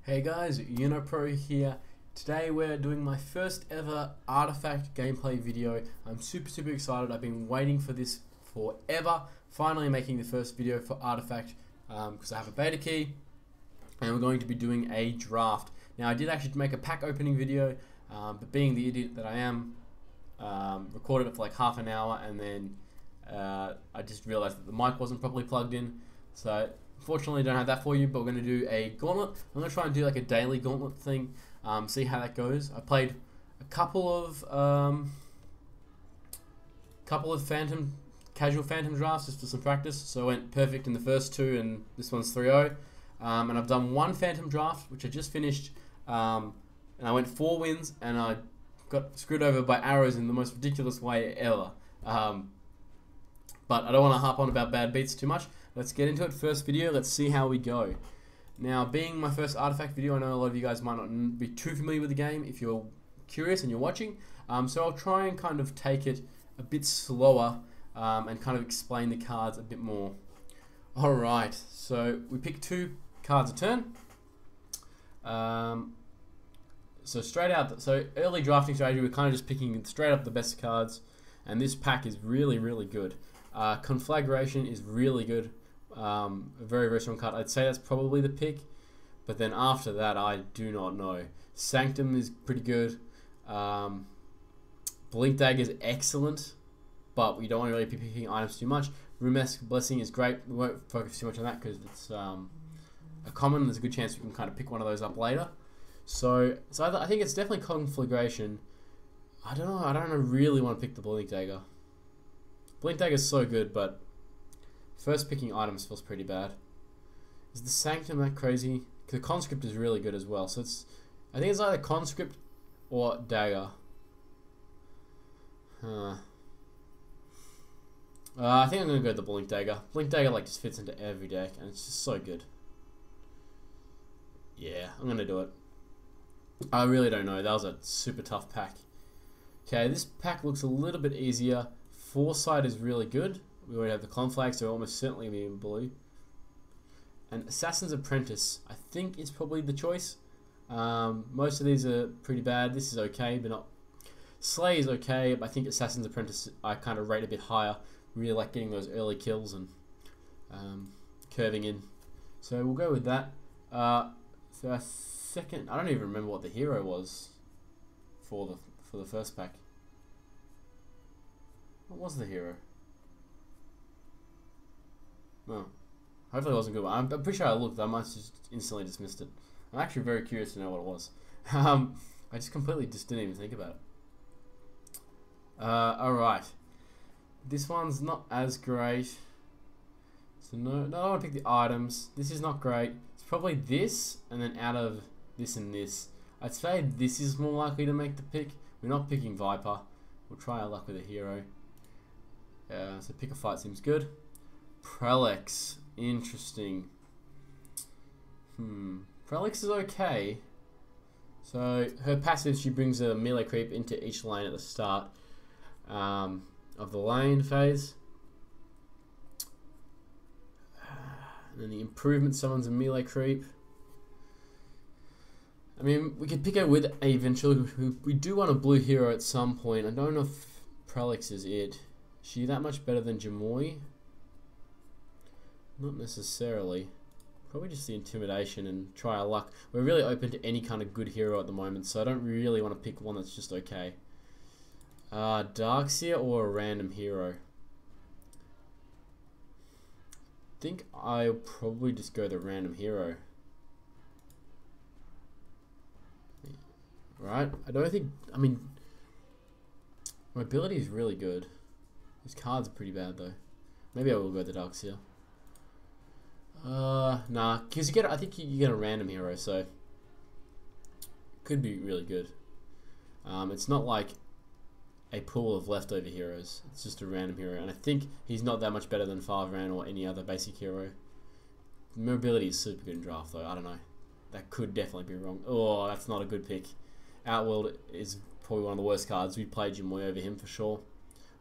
Hey guys, UnoPro here. Today we're doing my first ever artifact gameplay video. I'm super excited. I've been waiting for this forever. Finally making the first video for artifact because I have a beta key and we're going to be doing a draft. Now I did actually make a pack opening video, but being the idiot that I am, recorded it for like half an hour and then I just realized that the mic wasn't properly plugged in. So unfortunately, I don't have that for you, but we're going to do a gauntlet. I'm going to try and do like a daily gauntlet thing, see how that goes. I played a couple of casual phantom drafts just for some practice, so I went perfect in the first two, and this one's 3-0. And I've done one phantom draft, which I just finished, and I went 4 wins, and I got screwed over by arrows in the most ridiculous way ever. But I don't want to harp on about bad beats too much. Let's get into it. First video, let's see how we go. Now, being my first artifact video, I know a lot of you guys might not be too familiar with the game if you're curious and you're watching. So I'll try and kind of take it a bit slower and kind of explain the cards a bit more. Alright, so we pick 2 cards a turn. So straight out, so early drafting strategy, we're kind of just picking straight up the best cards. And this pack is really good. Conflagration is really good. A very strong card. I'd say that's probably the pick, but then after that I do not know. Sanctum is pretty good. Blink Dagger is excellent, but we don't want to really be picking items too much. Rumesk Blessing is great. We won't focus too much on that because it's a common. There's a good chance we can kind of pick one of those up later. So I think it's definitely Conflagration. I don't know. I don't really want to pick the Blink Dagger. Blink Dagger is so good, but first picking items feels pretty bad. Is the Sanctum that crazy? The Conscript is really good as well. So I think it's either Conscript or Dagger. I think I'm gonna go with the Blink Dagger. Blink Dagger like just fits into every deck, and it's just so good. Yeah, I'm gonna do it. I really don't know. That was a super tough pack. Okay, this pack looks a little bit easier. Foresight is really good. We already have the Conflag, so almost certainly be in blue. And Assassin's Apprentice, I think, is probably the choice. Most of these are pretty bad. This is okay, but not. Slay is okay, but I think Assassin's Apprentice I kind of rate a bit higher. Really like getting those early kills and curving in. So we'll go with that. So our second, I don't even remember what the hero was for the first pack. What was the hero? No. Hopefully it wasn't good. I'm pretty sure I looked. I might have just instantly dismissed it. I'm actually very curious to know what it was. I just completely didn't even think about it. Alright. This one's not as great. So no, I don't want to pick the items. This is not great. It's probably this, and then out of this and this. I'd say this is more likely to make the pick. We're not picking Viper. We'll try our luck with a hero. So pick a fight seems good. Prelex, interesting. Prelex is okay. So her passive, she brings a melee creep into each lane at the start of the lane phase. And then the improvement summons a melee creep. I mean, we could pick her with a Ventrilo. We do want a blue hero at some point. I don't know if Prelex is it. Is she that much better than Jamoy? Not necessarily. Probably just the intimidation and try our luck. We're really open to any kind of good hero at the moment, so I don't really want to pick one that's just okay. Darkseer or a random hero? I think I'll probably just go the random hero. Right? I don't think... I mean... Mobility is really good. His cards are pretty bad though. Maybe I will go the Darkseer. Nah, because you get... I think you get a random hero, so... Could be really good. It's not like a pool of leftover heroes. It's just a random hero. And I think he's not that much better than Farvan or any other basic hero. Mobility is super good in draft though. I don't know. That could definitely be wrong. Oh, that's not a good pick. Outworld is probably one of the worst cards. We played Jamoy over him for sure.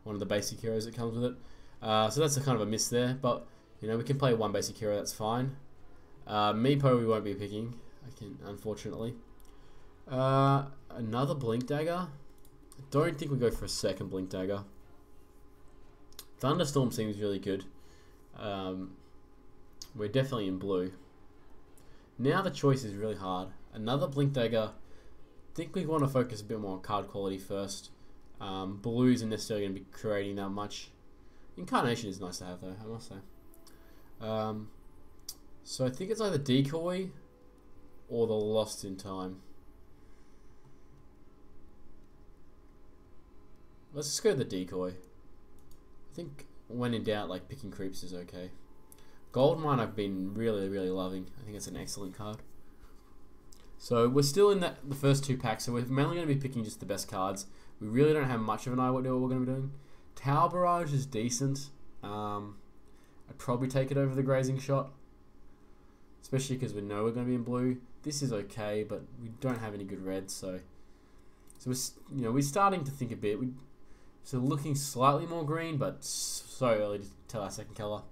One of the basic heroes that comes with it. So that's a kind of a miss there. But, you know, we can play one basic hero. That's fine. Meepo we won't be picking. I can, unfortunately. Another Blink Dagger. I don't think we go for a second Blink Dagger. Thunderstorm seems really good. We're definitely in blue. Now the choice is really hard. Another Blink Dagger. I think we want to focus a bit more on card quality first. Blue isn't necessarily going to be creating that much. Incarnation is nice to have though, I must say. So I think it's either Decoy or the Lost in Time. Let's just go with the Decoy. I think when in doubt, like picking creeps is okay. Goldmine I've been really, really loving. I think it's an excellent card. So we're still in the first two packs, so we're mainly going to be picking just the best cards. We really don't have much of an idea what we're going to be doing. Tower Barrage is decent. I'd probably take it over the Grazing Shot, especially because we know we're going to be in blue. This is okay, but we don't have any good reds, so we're starting to think a bit. So looking slightly more green, but so early to tell our second color.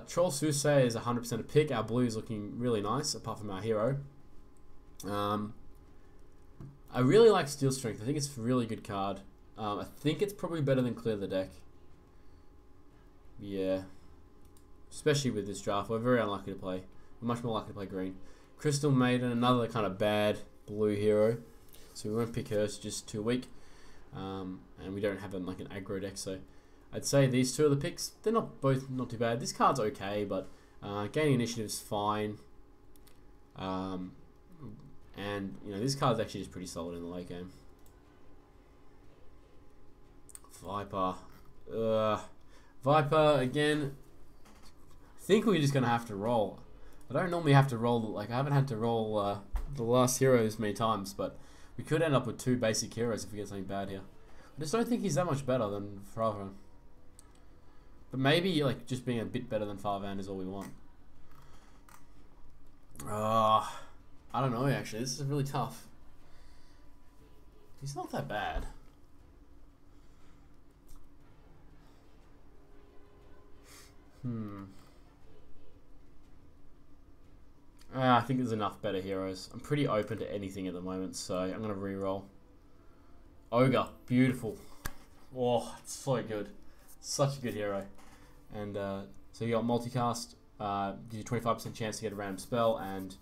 Troll Soothsayer is 100% a pick. Our blue is looking really nice, apart from our hero. I really like Steel Strength. I think it's a really good card. I think it's probably better than Clear the Deck. Yeah. Especially with this draft. We're very unlucky to play. We're much more likely to play green. Crystal Maiden, another kind of bad blue hero. So we won't pick her, it's just too weak. And we don't have like an aggro deck, so I'd say these two are the picks. They're not too bad. This card's okay, but gaining initiative is fine. And this card's actually just pretty solid in the late game. Viper. Viper again. I think we're just gonna have to roll. I don't normally have to roll, like I haven't had to roll the last heroes many times, but we could end up with two basic heroes if we get something bad here. I just don't think he's that much better than Farvan. But maybe like just being a bit better than Farvan is all we want. I don't know actually, this is really tough. He's not that bad. I think there's enough better heroes. I'm pretty open to anything at the moment, so I'm going to re-roll. Ogre, beautiful. Oh, it's so good. Such a good hero. And so you got multicast, gives you 25% chance to get a random spell, and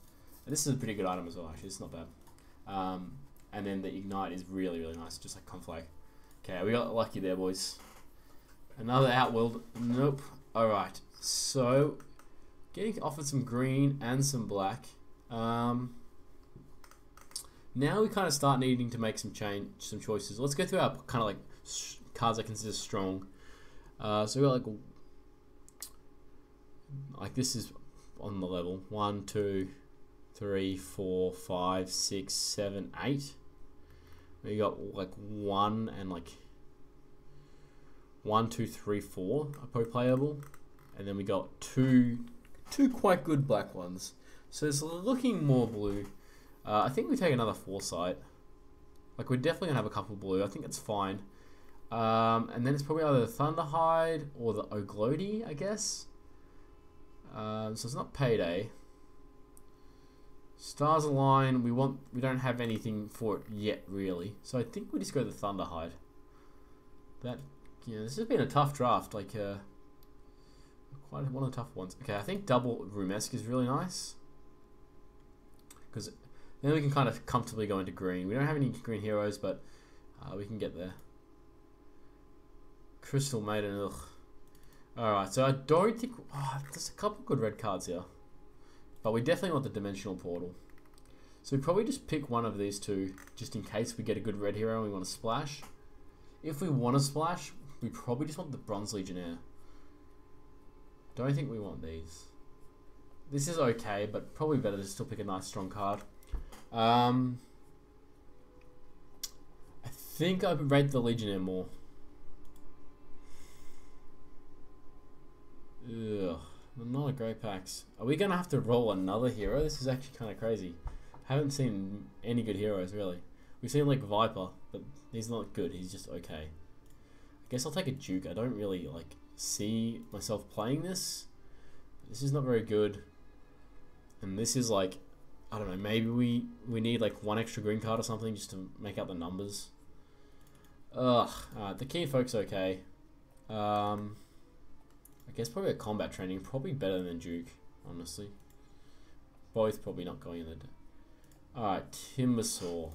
this is a pretty good item as well, actually. It's not bad. And then the Ignite is really, really nice, just like Conflag. Okay, we got lucky there, boys. Another Outworld. Nope. Alright, so getting offered some green and some black. Now we kind of start needing to make some choices. Let's go through our kind of like cards I consider strong. So we got like this is on the level 1, 2, 3, 4, 5, 6, 7, 8. We got like 1 and like 1, 2, 3, 4 are pro-playable, and then we got two quite good black ones. So it's looking more blue. I think we take another Foresight. Like we're definitely gonna have a couple blue. I think it's fine. And then it's probably either the Thunderhide or the Oglody, I guess. So it's not Payday. Stars Align. We don't have anything for it yet, really. So I think we just go the Thunderhide. This has been a tough draft. Like quite one of the tough ones. Okay, I think double Rumesk is really nice, because then we can kind of comfortably go into green. We don't have any green heroes, but we can get there. Crystal Maiden, ugh. Alright, so I don't think... there's a couple good red cards here. But we definitely want the Dimensional Portal. So we probably just pick one of these two, just in case we get a good red hero and we want to splash. If we want to splash, we probably just want the Bronze Legionnaire. Don't think we want these. This is okay, but probably better to still pick a nice strong card. I think I would rate the Legionnaire more. Ugh, not a great packs. Are we going to have to roll another hero? This is actually kind of crazy. I haven't seen any good heroes, really. We've seen, like, Viper, but he's not good. He's just okay. I guess I'll take a Duke. I don't really, like, see myself playing this. This is not very good. And this is, like, I don't know, maybe we need like one extra green card or something just to make out the numbers. Ugh, the keen folk's okay. I guess probably a combat training, probably better than Duke, honestly. Both probably not going in the... Alright, Timbersaw.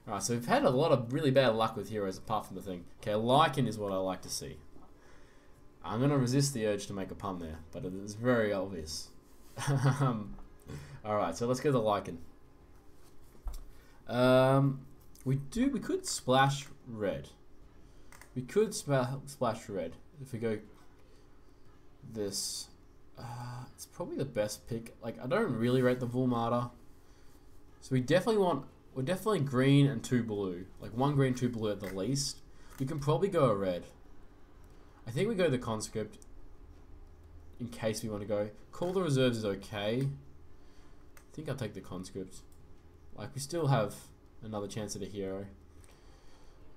Alright, so we've had a lot of really bad luck with heroes apart from the thing. Okay, Lycan is what I like to see. I'm going to resist the urge to make a pun there, but it is very obvious. Alright, so let's go to Lycan. We could splash red. We could splash red. If we go this, it's probably the best pick. Like, I don't really rate the Vulmata. So we're definitely green and 2 blue. Like 1 green, 2 blue at the least. We can probably go a red. I think we go the conscript in case we want to go. Call the reserves is okay. I think I'll take the conscript. Like, we still have another chance at a hero.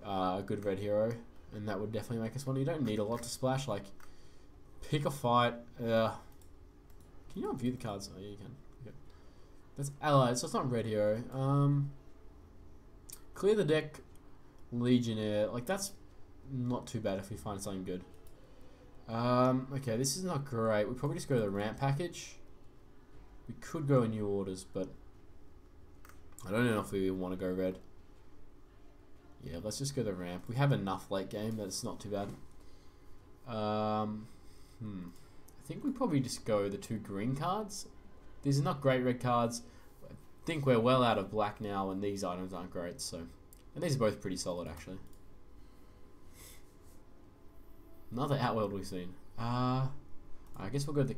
A good red hero. And that would definitely make us one. You don't need a lot to splash. Like, pick a fight. Can you not view the cards? Oh, yeah, you can. Okay. That's allied, so it's not red hero. Clear the deck. Legionnaire. Like, that's not too bad if we find something good. Okay, this is not great. We probably just go to the ramp package. We could go in new orders, but I don't know if we want to go red. Yeah, let's just go the ramp. We have enough late game that it's not too bad. I think we probably just go the 2 green cards. These are not great red cards. I think we're well out of black now, and these items aren't great. So, and these are both pretty solid actually. Another Outworld we've seen. I guess we'll go the...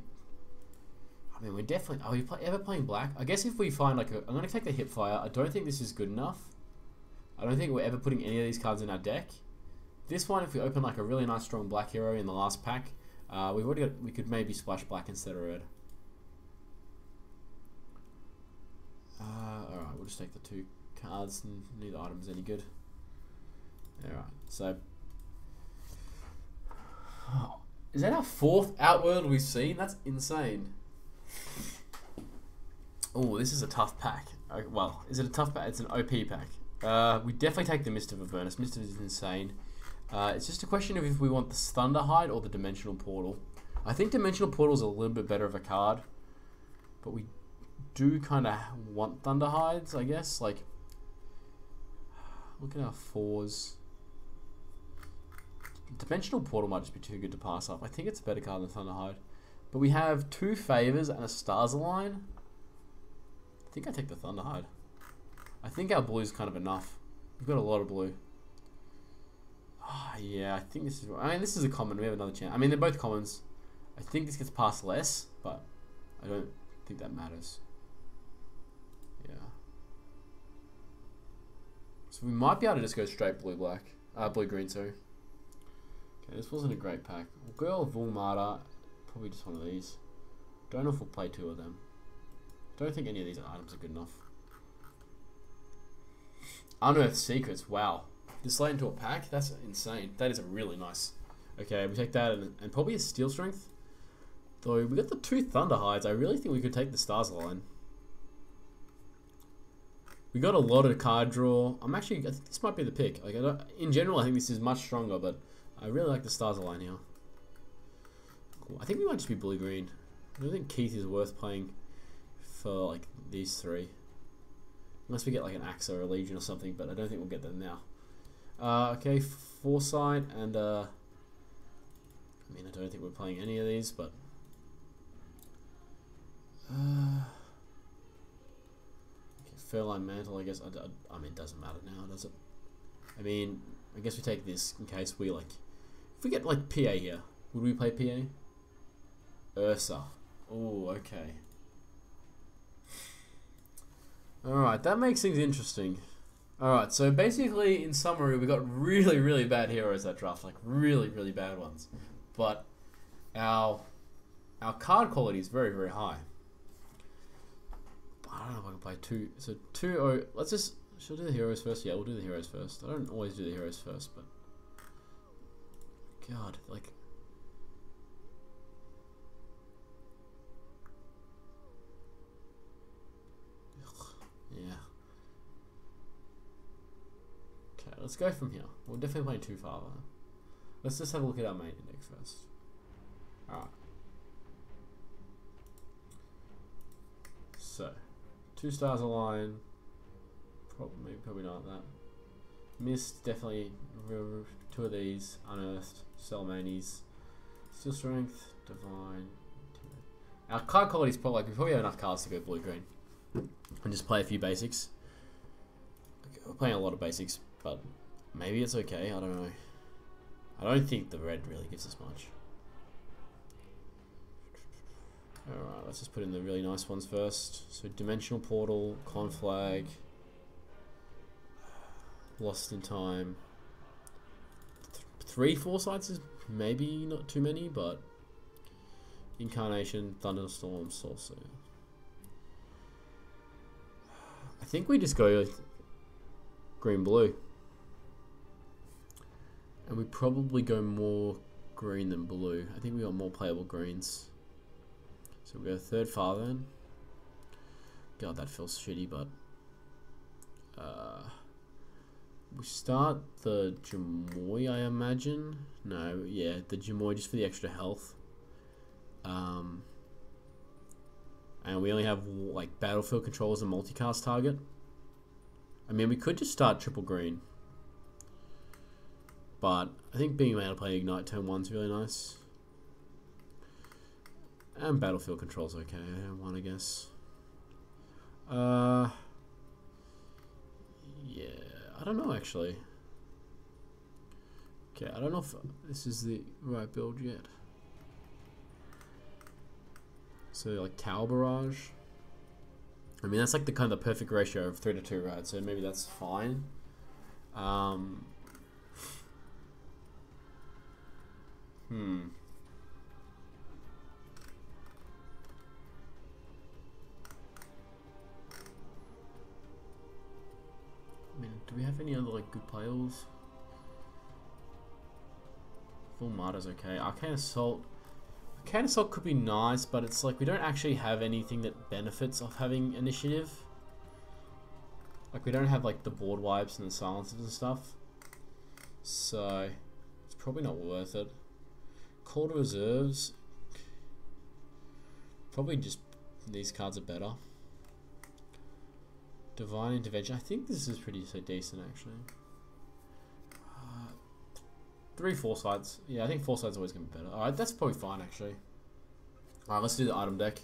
I mean, we're definitely... Are we ever playing black? I guess if we find like a... I'm going to take the Hipfire. I don't think this is good enough. I don't think we're ever putting any of these cards in our deck. This one, if we open like a really nice strong black hero in the last pack, we've already got... We could maybe splash black instead of red. Alright, we'll just take the 2 cards and neither item's any good. Alright, so... Oh, is that our 4th Outworld we've seen? That's insane. Oh, this is a tough pack. Well, is it a tough pack? It's an OP pack. We definitely take the Mist of Avernus. Mist of is insane. It's just a question of if we want the Thunderhide or the Dimensional Portal. I think Dimensional Portal is a little bit better of a card, but we do kind of want Thunderhides, I guess. Like, look at our 4s. Dimensional Portal might just be too good to pass up. I think it's a better card than Thunderhide. But we have 2 favors and a Stars Align. I think I take the Thunderhide. I think our blue is kind of enough. We've got a lot of blue. Oh, yeah, I think this is... I mean, this is a common. We have another chance. I mean, they're both commons. I think this gets past less, but I don't think that matters. Yeah. So we might be able to just go straight blue-black. Blue-green, sorry. Okay, this wasn't a great pack. We'll go Vulmata. Probably just one of these. Don't know if we'll play 2 of them. Don't think any of these items are good enough. Unearthed Secrets. Wow. This late into a pack? That's insane. That is a really nice. Okay, we take that and probably a Steel Strength. Though we got the 2 Thunderhides. I really think we could take the Stars Line. We got a lot of card draw. I think this might be the pick. Like, in general, I think this is much stronger, but I really like the Stars Align here. Cool. I think we might just be blue-green. I don't think Keith is worth playing for like these 3. Unless we get like an Axe or a Legion or something, but I don't think we'll get them now. Okay, Foresight and I mean, I don't think we're playing any of these, but okay, Fairline Mantle, I guess. I mean, it doesn't matter now, does it? I mean, I guess we take this in case we like... If we get like PA here, would we play PA? Ursa. Oh, okay. Alright, that makes things interesting. Alright, so basically, in summary, we got really, really bad heroes that draft. Like, really, really bad ones. But our card quality is very, very high. I don't know if I can play 2. So 2-0. Let's just... Should I do the heroes first? Yeah, we'll do the heroes first. I don't always do the heroes first, but... God, like... let's go from here. We're definitely playing too far though. Let's just have a look at our main index first. Alright. So, 2 stars align. Probably not that. Mist, definitely 2 of these. Unearthed, Salmanes, Steel Strength, Divine. Our card quality is probably, like, we probably have enough cards to go blue-green. And just play a few basics. Okay, we're playing a lot of basics, but maybe it's okay, I don't know. I don't think the red really gives us much. Alright, let's just put in the really nice ones first. So Dimensional Portal, Conflag, Lost in Time. 3 foresights is maybe not too many, but Incarnation, Thunderstorm, Sorcerer. I think we just go with green-blue. And we probably go more green than blue. I think we got more playable greens. So we go third Father then. God, that feels shitty, but we start the Jamoy, I imagine. No, yeah, the Jamoy just for the extra health. And we only have like battlefield control as a multicast target. I mean, we could just start triple green. But I think being able to play Ignite turn 1 is really nice. And battlefield control's okay, one I guess. Yeah, I don't know actually. Okay, I don't know if this is the right build yet. So like Tower Barrage. I mean that's like the kind of the perfect ratio of 3 to 2, right? So maybe that's fine. I mean, do we have any other like good players? Full Martyr's okay. Arcane Assault. Arcane Assault could be nice, but it's like we don't actually have anything that benefits off having initiative. Like we don't have like the board wipes and the silences and stuff. So it's probably not worth it. Call to Reserves. Probably just these cards are better. Divine Intervention. I think this is pretty decent actually. 3 foresights. Yeah, I think foresight's always going to be better. Alright, that's probably fine actually. Alright, let's do the item deck.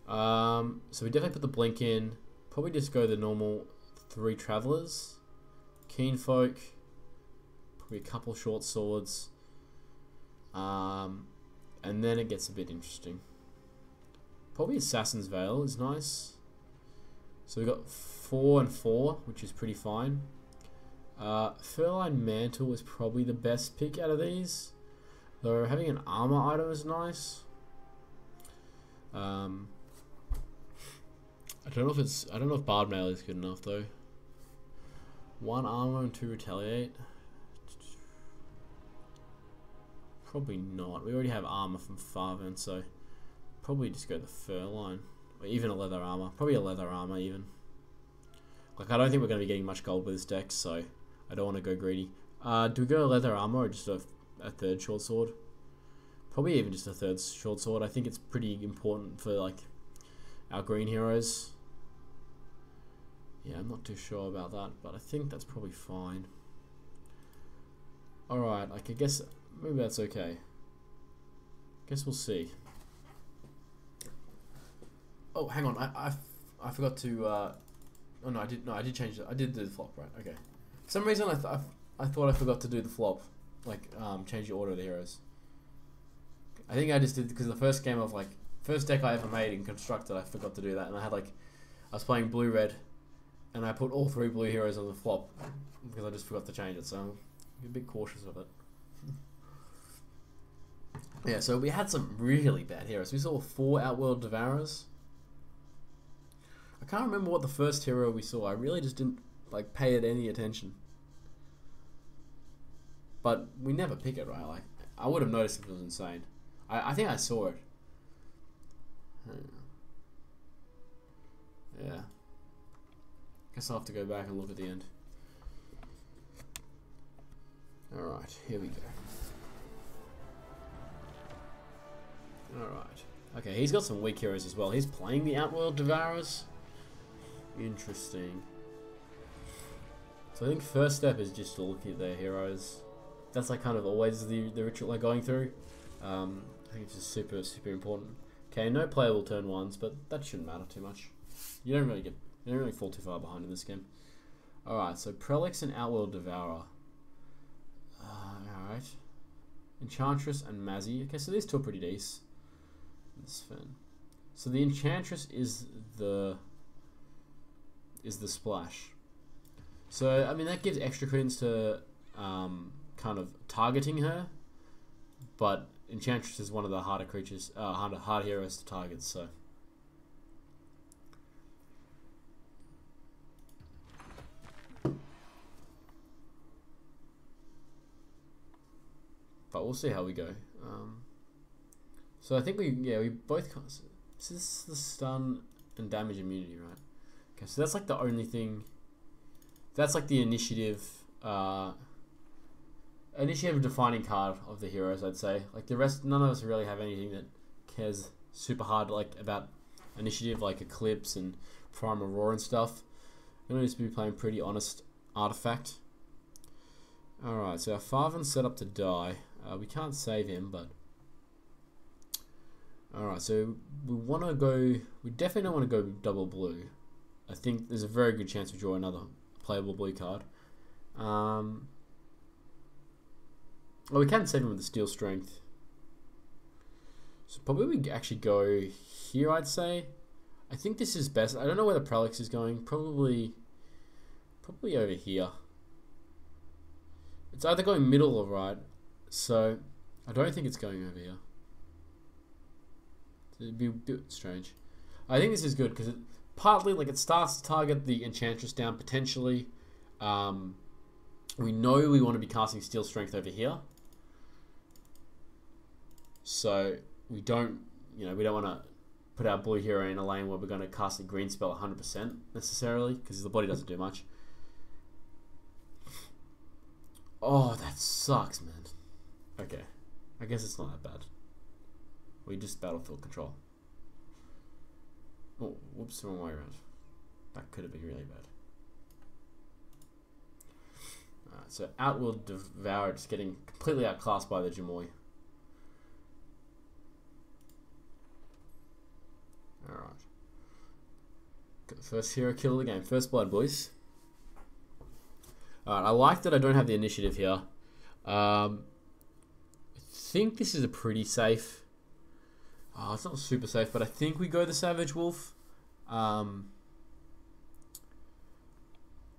So we definitely put the blink in. Probably just go the normal 3 Travelers. Keen Folk. Probably a couple Short Swords. And then it gets a bit interesting. Probably Assassin's Veil is nice. So we got 4 and 4, which is pretty fine. Furline Mantle is probably the best pick out of these. Though having an armor item is nice. I don't know if Bard Mail is good enough though. 1 armor and 2 retaliate. Probably not. We already have armor from Farven, so probably just go the Furline. Or even a leather armor. Probably a leather armor even. Like I don't think we're going to be getting much gold with this deck, so I don't want to go greedy. Do we go leather armor or just a 3rd short sword? Probably even just a 3rd short sword. I think it's pretty important for like our green heroes. Yeah, I'm not too sure about that, but I think that's probably fine. Alright, like I guess maybe that's okay. Guess we'll see. Oh, hang on. I forgot to. Oh no, I did change it. I did do the flop, right? Okay. For some reason, I thought I forgot to do the flop, like change the order of the heroes. I think I just did because the first game of like first deck I ever made in Constructed, I forgot to do that, and I had like I was playing blue red, and I put all 3 blue heroes on the flop because I just forgot to change it. So I'm a bit cautious of it. Yeah, so we had some really bad heroes. We saw 4 Outworld Devourers. I can't remember what the first hero we saw. I really just didn't like pay it any attention. But we never pick it, right? Like I would have noticed if it was insane. I think I saw it. Yeah. Guess I'll have to go back and look at the end. Alright, here we go. Alright. Okay, he's got some weak heroes as well. He's playing the Outworld Devourers. Interesting. So I think first step is just to look at their heroes. That's like kind of always the ritual they're going through. I think it's just super important. Okay, no playable turn ones, but that shouldn't matter too much. You don't really fall too far behind in this game. Alright, so Prelix and Outworld Devourer. Alright. Enchantress and Mazzy. Okay, so these two are pretty decent. That's fun. So the Enchantress is the splash. So I mean that gives extra credence to kind of targeting her, but Enchantress is one of the harder creatures, hard heroes to target. So but we'll see how we go. So I think we both. So this is the stun and damage immunity, right? Okay, so that's like the only thing. That's like the initiative defining card of the heroes, I'd say. Like the rest, none of us really have anything that cares super hard like about initiative, like Eclipse and Primal Roar and stuff. We're going to be playing pretty honest Artifact. Alright, so our Farvan's set up to die. We can't save him, but... Alright, so we want to go... We definitely don't want to go double blue. I think there's a very good chance we draw another playable blue card. Well, we can save him with the Steel Strength. So probably we actually go here, I'd say. I think this is best. I don't know where the Prelix is going. Probably over here. It's either going middle or right. So I don't think it's going over here. It'd be a bit strange. I think this is good because it partly like it starts to target the Enchantress down potentially. We know we want to be casting Steel Strength over here. So we don't want to put our blue hero in a lane where we're going to cast a green spell 100% necessarily because the body doesn't do much. Oh, that sucks, man. Okay, I guess it's not that bad. We just battlefield control. Oh, whoops, the wrong way around. That could have been really bad. Alright, so Outworld Devourer just getting completely outclassed by the Jamoy. Alright. Got the first hero kill of the game. First blood, boys. Alright, I like that I don't have the initiative here. I think this is a pretty safe... Oh, it's not super safe, but I think we go the Savage Wolf.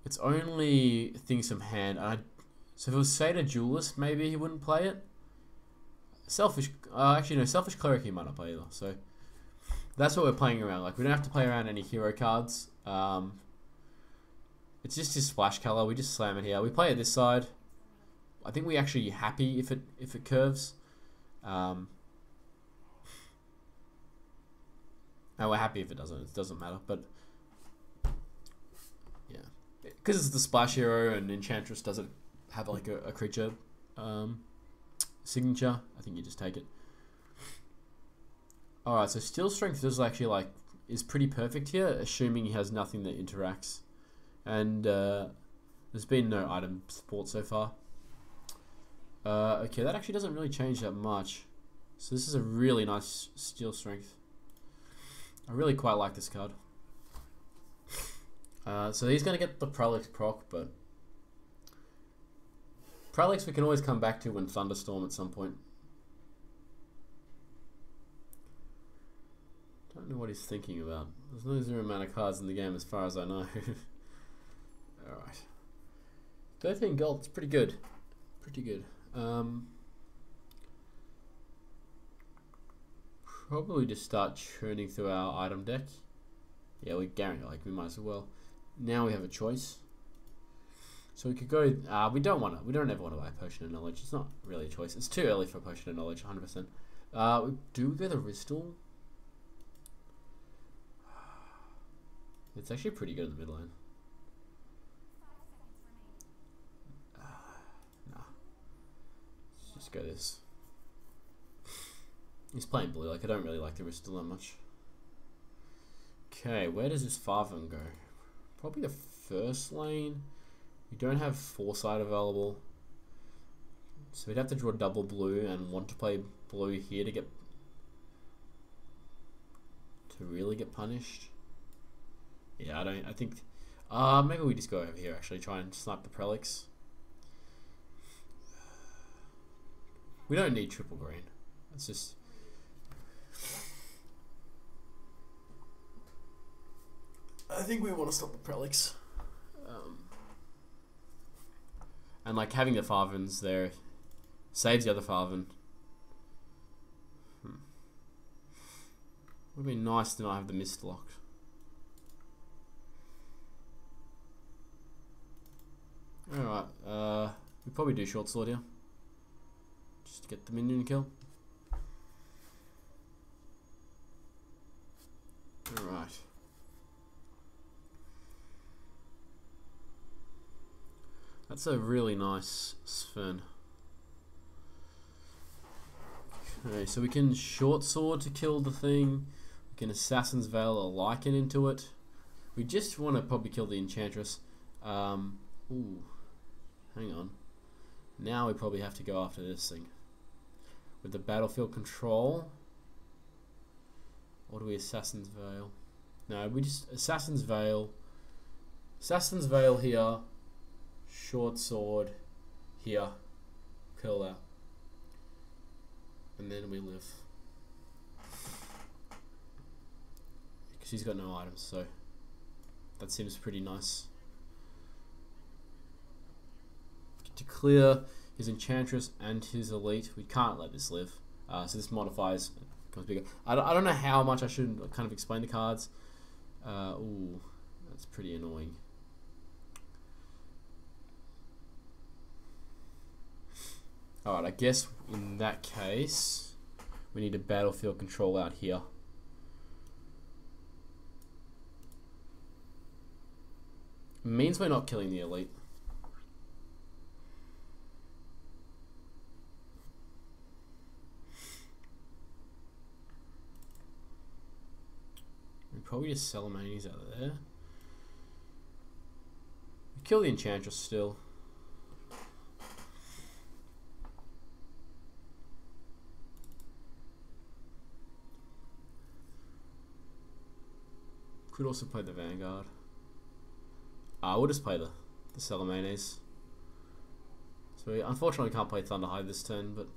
It's only things from hand. So if it was Seder Duelist, maybe he wouldn't play it. Selfish... actually, no, Selfish Cleric he might not play either. So that's what we're playing around. Like, we don't have to play around any hero cards. It's just his splash color. We just slam it here. We play it this side. I think we're actually happy if it curves. No, we're happy if it doesn't. It doesn't matter. But yeah, because it's the splash hero and Enchantress doesn't have like a creature signature. I think you just take it. All right. So Steel Strength is pretty perfect here, assuming he has nothing that interacts. And there's been no item support so far. Okay, that actually doesn't really change that much. So this is a really nice Steel Strength. I really quite like this card. So he's going to get the Prelix proc, but... Prelix we can always come back to when Thunderstorm at some point. Don't know what he's thinking about. There's no zero amount of cards in the game as far as I know. Alright. 13 gold, it's pretty good. Pretty good. Probably just start churning through our item deck. Yeah, we might as well. Now we have a choice. So we could go, we don't ever want to buy a Potion of Knowledge. It's not really a choice. It's too early for a Potion of Knowledge, 100%. Do we go the Ristal? It's actually pretty good in the mid lane. Nah. go this. He's playing blue, like I don't really like the wrist that much. Okay, where does this Farvan go? Probably the first lane. We don't have foresight available. So we'd have to draw double blue and want to play blue here to really get punished. Yeah, I think maybe we just go over here actually, try and snipe the Prelix. We don't need triple green. It's just I think we want to stop the Prelix. And like having the Farvans there saves the other Farvan. Would be nice to not have the mist locked. Alright, we probably do short sword here. Just to get the minion kill. Alright. That's a really nice Sven. Okay, so we can short sword to kill the thing. We can Assassin's Veil a Lycan into it. We just want to probably kill the Enchantress. Ooh, hang on. Now we probably have to go after this thing. With the battlefield control. Or do we Assassin's Veil? No, we just Assassin's Veil. Assassin's Veil here. Short sword here. Kill that. And then we live. Because he's got no items, so that seems pretty nice. To clear his Enchantress and his Elite, we can't let this live. So this modifies, becomes bigger. I don't know how much I should kind of explain the cards. Ooh, that's pretty annoying. Alright, I guess in that case, we need a battlefield control out here. It means we're not killing the Elite. We probably just sell Manis out of there. We kill the Enchantress still. Could also play the Vanguard. We'll just play the Salamanes. So we unfortunately can't play Thunderhide this turn, but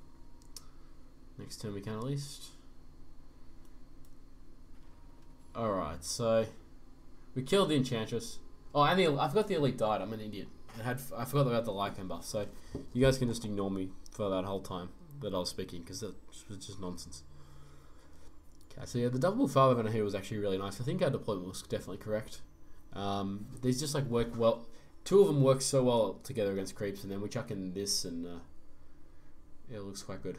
next turn we can at least. Alright, so we killed the Enchantress. Oh, and I forgot the Elite died. I'm an idiot. I forgot about the Lycan buff, so you guys can just ignore me for that whole time that I was speaking, because that was just nonsense. Okay, so yeah, the double Farvan here was actually really nice. I think our deployment was definitely correct. These just like work well. Two of them work so well together against creeps, and then we chuck in this, and yeah, it looks quite good.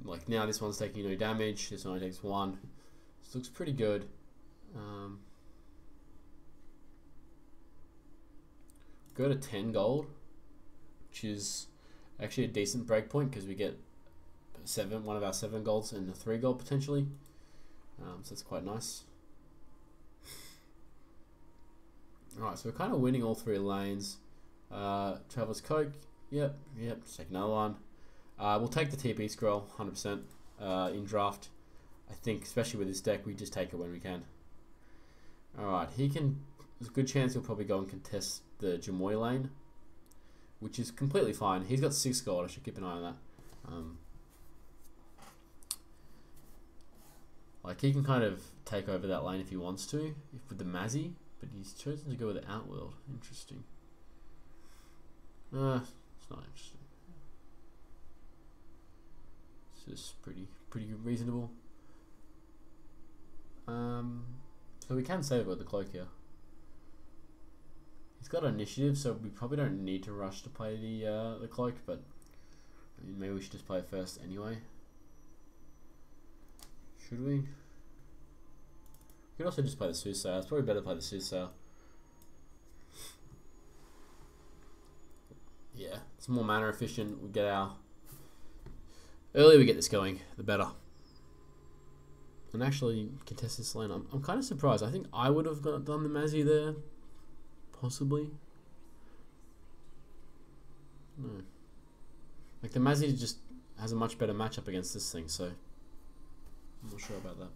Like now, this one's taking no damage. This one only takes 1. This looks pretty good. Go to 10 gold, which is actually a decent breakpoint because we get one of our 7 golds and a 3 gold potentially. So that's quite nice. Alright, so we're kind of winning all 3 lanes. Traveler's Coke, yep, let's take another one. We'll take the TP scroll, 100% in draft. I think, especially with this deck, we just take it when we can. Alright, there's a good chance he'll probably go and contest the Jamoy lane, which is completely fine. He's got 6 gold, I should keep an eye on that. Like, he can kind of take over that lane if he wants to, with the Mazzy, but he's chosen to go with the Outworld. Interesting. It's not interesting. It's just pretty reasonable. So we can save it with the cloak here. He's got initiative, so we probably don't need to rush to play the cloak, but I mean, maybe we should just play it first anyway. Should we? We could also just play the Soothsayer. It's probably better to play the Soothsayer. yeah, it's more mana efficient. We get our earlier we get this going, the better. And actually contest this lane. I'm kind of surprised. I think I would have done the Mazzy there, possibly. No, like the Mazzy just has a much better matchup against this thing, so I'm not sure about that.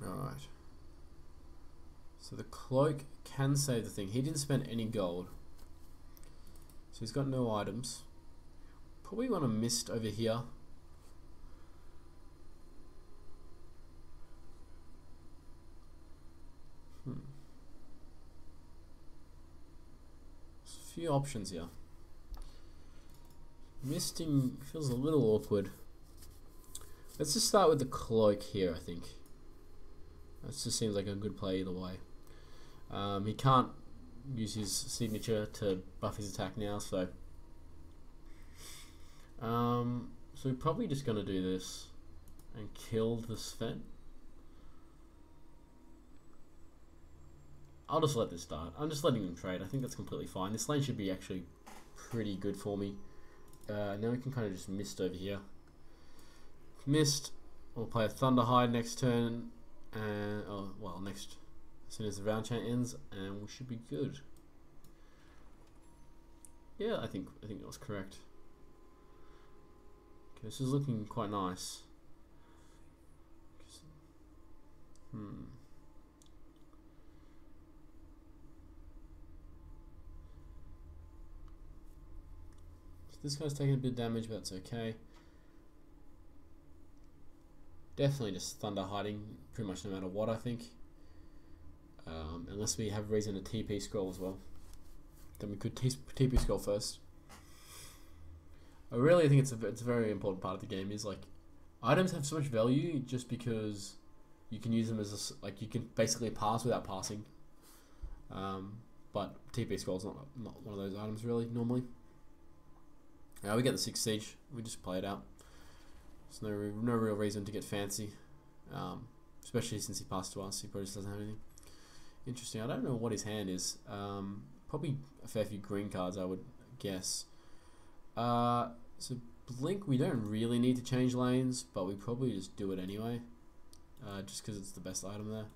Alright. So the cloak can save the thing. He didn't spend any gold. So he's got no items. Probably want to mist over here. There's a few options here. Misting feels a little awkward. Let's just start with the cloak here, I think. That just seems like a good play either way. He can't use his signature to buff his attack now, so we're probably just gonna do this and kill the Sven. I'll just let this start. I'm just letting him trade. I think that's completely fine. This lane should be actually pretty good for me. Now we can kind of just mist over here. Mist. We'll play a Thunderhide next turn, and next as soon as the round chain ends, and we should be good. Yeah, I think that was correct. Okay, this is looking quite nice. So this guy's taking a bit of damage, but that's okay. Definitely just thunder hiding pretty much no matter what, I think. Unless we have reason to TP scroll as well. Then we could TP scroll first. I really think it's a very important part of the game. Is like items have so much value just because you can use them as you can basically pass without passing. But TP scroll is not one of those items really normally. Now we get the 6th siege. We just play it out. There's no real reason to get fancy, especially since he passed to us. He probably just doesn't have anything interesting. I don't know what his hand is. Probably a fair few green cards, I would guess. So blink, we don't really need to change lanes, but we probably just do it anyway, just because it's the best item there.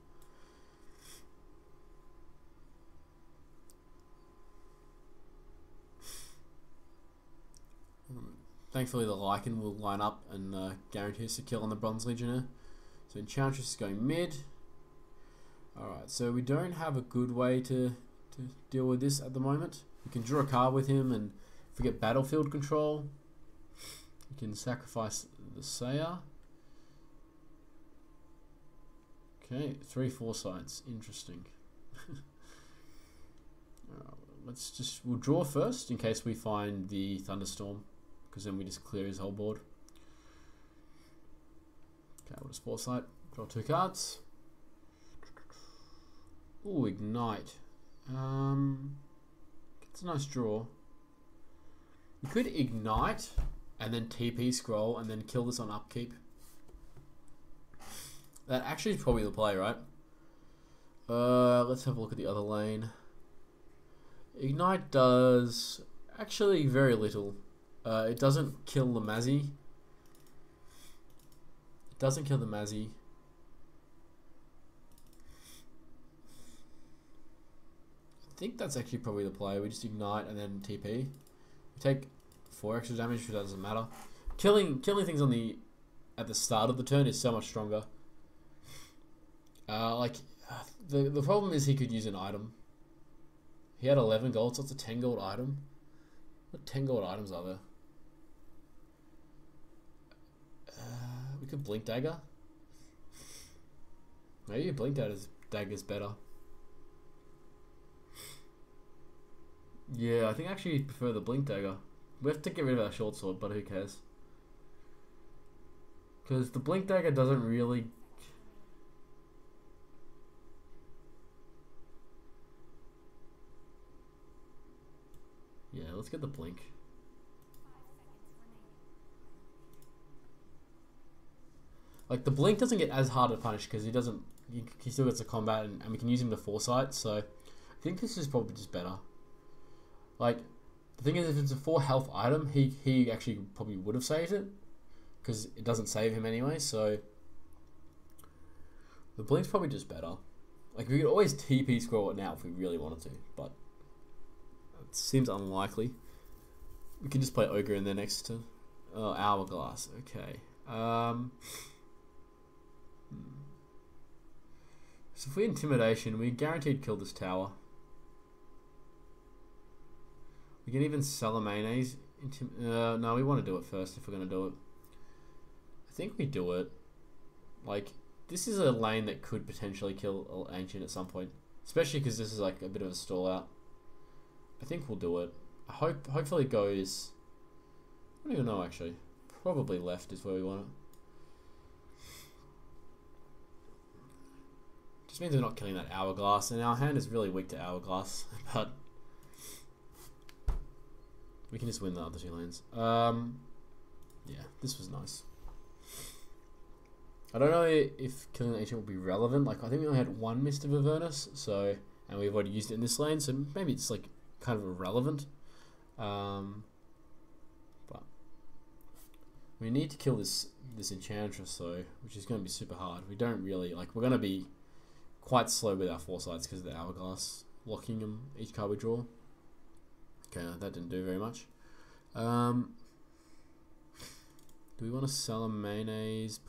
Thankfully, the Lycan will line up and guarantee us a kill on the Bronze Legionnaire. So Enchantress is going mid. Alright, so we don't have a good way to deal with this at the moment. We can draw a card with him, and if we get battlefield control, we can sacrifice the Sayer. Okay, 3 foresights. Interesting. We'll draw first in case we find the Thunderstorm, because then we just clear his whole board. Okay, we'll just foresight. Draw 2 cards. Ooh, Ignite. It's a nice draw. We could Ignite and then TP scroll and then kill this on upkeep. That actually is probably the play, right? Let's have a look at the other lane. Ignite does actually very little. It doesn't kill the Mazzy. It doesn't kill the Mazzy. I think that's actually probably the play. We just Ignite and then TP. We take 4 extra damage, which doesn't matter. Killing things at the start of the turn is so much stronger. The problem is he could use an item. He had 11 gold, so it's a 10 gold item. What 10 gold items are there? We could Blink Dagger. Maybe Blink Dagger's better. Yeah, I think I actually prefer the Blink Dagger. We have to get rid of our short sword, but who cares? Because the Blink Dagger doesn't really... Yeah, let's get the Blink. Like the blink doesn't get as hard to punish because he still gets a combat and we can use him to foresight. So I think this is probably just better. Like the thing is, if it's a 4 health item, he actually probably would have saved it because it doesn't save him anyway. So the blink's probably just better. Like we could always TP scroll it now if we really wanted to, but it seems unlikely. We can just play Ogre in there next to Hourglass. Okay. So if we Intimidation, we guaranteed kill this tower. We can even sell a mayonnaise. No, we want to do it first if we're going to do it. I think we do it. Like, this is a lane that could potentially kill Ancient at some point. Especially because this is like a bit of a stall out. I think we'll do it. Hopefully it goes... I don't even know actually. Probably left is where we want it. Just means we're not killing that Hourglass, and our hand is really weak to Hourglass, but we can just win the other 2 lanes. Yeah, this was nice. I don't know if killing the Ancient will be relevant. Like I think we only had 1 Mist of Avernus, so and we've already used it in this lane, so maybe it's like kind of irrelevant. But we need to kill this Enchantress though, which is going to be super hard. We don't really like. We're going to be quite slow with our foresights because of the Hourglass locking them each card we draw. Okay, that didn't do very much. Do we want to sell a mayonnaise?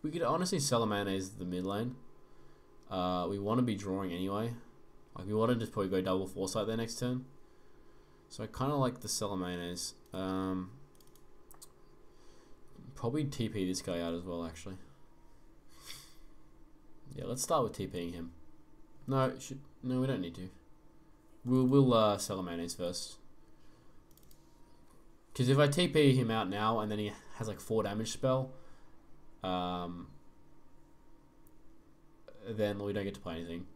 We could honestly sell a mayonnaise the mid lane. We want to be drawing anyway. Like we want to just probably go double foresight there next turn. So I kind of like the sell a mayonnaise. Probably TP this guy out as well actually. Yeah, let's start with TPing him. No, we don't need to. We'll sell a mayonnaise first. Because if I TP him out now and then he has like 4 damage spell, then we don't get to play anything.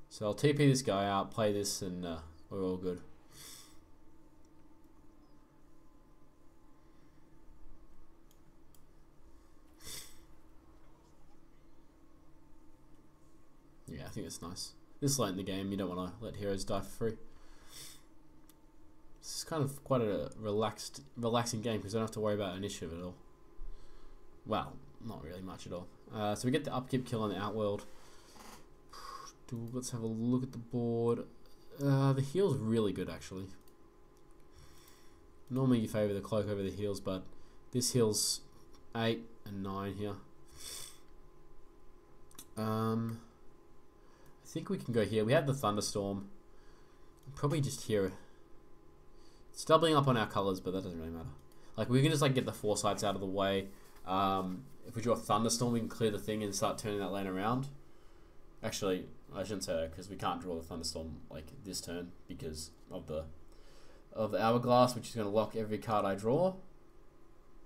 So I'll TP this guy out, play this, and we're all good. Yeah, I think it's nice. This late in the game, you don't want to let heroes die for free. This is kind of quite a relaxing game because I don't have to worry about initiative at all. Well, not really much at all. So we get the upkeep kill on the Outworld. Let's have a look at the board. The heal's really good actually. Normally you favour the cloak over the heals, but this heal's 8 and 9 here. I think we can go here. We have the Thunderstorm. Probably just here. It's doubling up on our colours, but that doesn't really matter. Like we can just like get the foresights out of the way. If we draw a Thunderstorm, we can clear the thing and start turning that lane around. Actually, I shouldn't say that because we can't draw the Thunderstorm like this turn because of the Hourglass, which is going to lock every card I draw.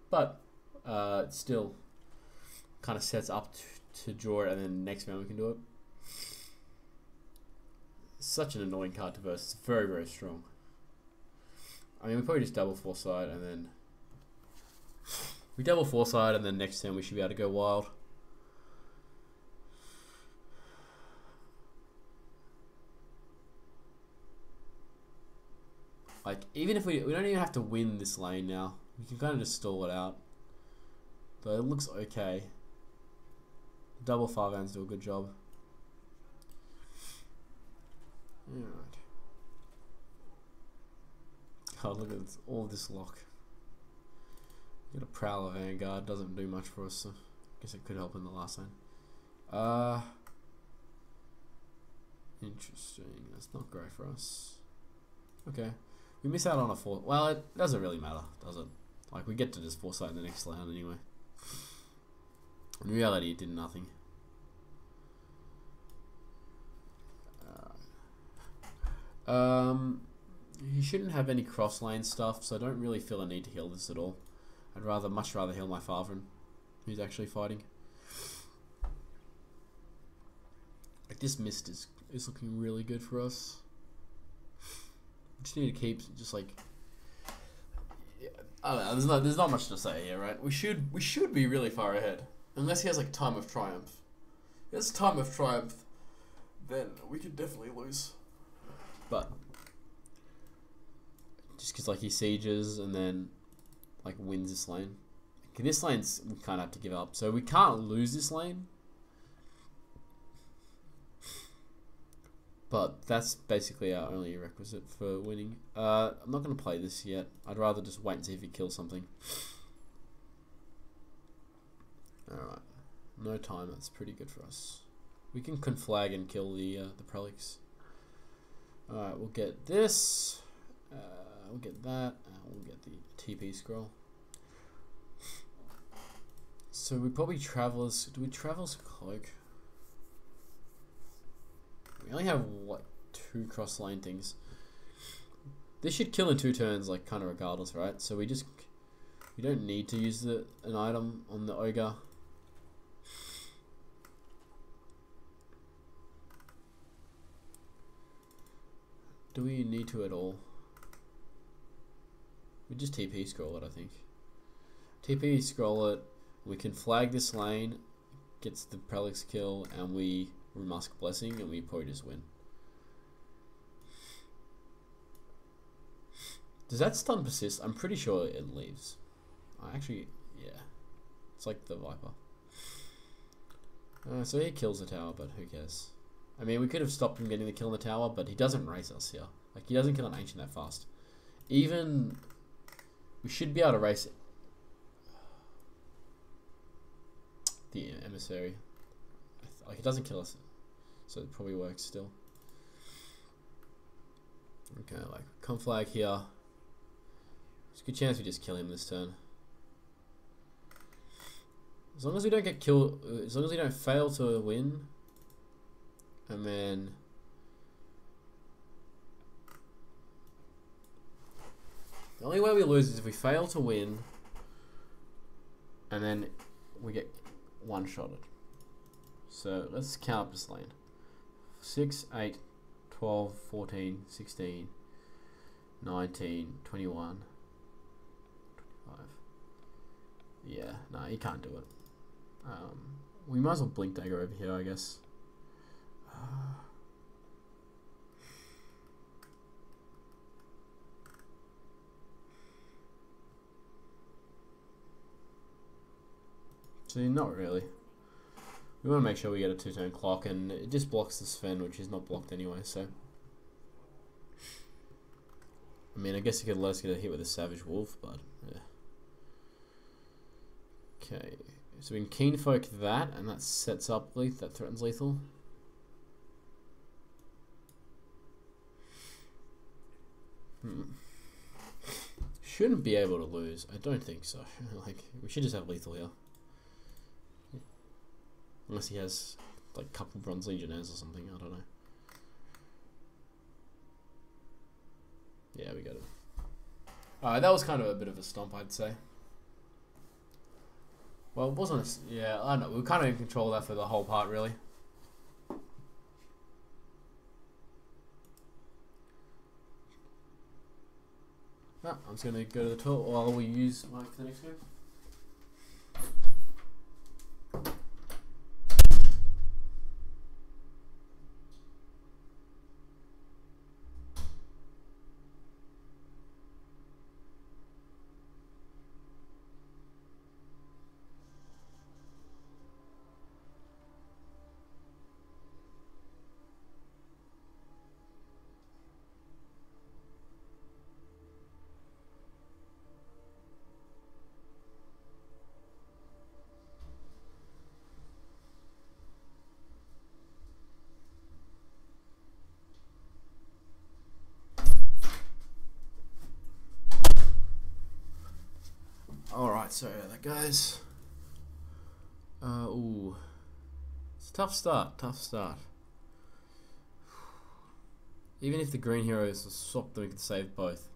But it still kind of sets up to draw it, and then next round we can do it. Such an annoying card to verse. It's very, very strong. I mean, we probably just double foresight and then we double foresight, and then next turn we should be able to go wild. Like, even if we don't even have to win this lane now. We can kind of just stall it out. But it looks okay. The double 5-hands do a good job. Alright. Oh, look at this, all this lock. Got a Prowler Vanguard, doesn't do much for us, so I guess it could help in the last lane. Interesting. That's not great for us. Okay. We miss out on a 4. Well, it doesn't really matter, does it? Like, we get to just foresight in the next round anyway. In reality, it did nothing. He shouldn't have any cross lane stuff, so I don't really feel a need to heal this at all. I'd much rather heal my father, who's actually fighting. Like, this mist is looking really good for us. We just need to keep just like, yeah, I don't know. There's not much to say here, right? We should be really far ahead. Unless he has like Time of Triumph. If it's Time of Triumph, then we could definitely lose. But just because like he sieges and then like wins this lane. Okay, this lane's we kind of have to give up, so we can't lose this lane. But that's basically our only requisite for winning. I'm not going to play this yet. I'd rather just wait and see if he kills something. Alright. No time, that's pretty good for us. We can conflag and kill the Prelix. Alright, we'll get this. We'll get that. We'll get the TP scroll. So we probably Traveler's... Do we Traveler's Cloak? We only have, what, 2 cross lane things. This should kill in 2 turns, like, kind of regardless, right? So we don't need to use an item on the Ogre. Do we need to at all? We just TP scroll it, I think. TP scroll it. We can flag this lane, gets the Prelix kill, and we Musk Blessing, and we probably just win. Does that stun persist? I'm pretty sure it leaves. Actually, yeah. It's like the Viper. So he kills the tower, but who cares? I mean, we could have stopped him getting the kill in the tower, but he doesn't race us here. Like, he doesn't kill an Ancient that fast. Even... We should be able to race it. The Emissary. Like, it doesn't kill us. So it probably works still. Okay, like, conflag here. There's a good chance we just kill him this turn. As long as we don't get killed, as long as we don't fail to win. And then... The only way we lose is if we fail to win. And then we get one-shotted. So let's count up this lane. 6, 8, 12, 14, 16, 19, 21, 25. Yeah, no, you can't do it. We might as well Blink Dagger over here, I guess. See, not really. We want to make sure we get a 2-turn clock, and it just blocks the Sven, which is not blocked anyway, so... I mean, I guess you could let us get a hit with a Savage Wolf, but... yeah. Okay, so we can Keen Folk that, and that sets up lethal, that threatens lethal. Shouldn't be able to lose. I don't think so. Like, we should just have lethal here. Unless he has, like, a couple Bronze Legionnaires or something, I don't know. Yeah, we got it. Alright, that was kind of a bit of a stomp, I'd say. Well, it wasn't a... Yeah, I don't know. We were kind of in control of that for the whole part, really. No, I'm just going to go to the toilet while we use Mike for the next game. Alright, so that goes. Ooh. It's a tough start, tough start. Even if the green heroes swap them, we can save both.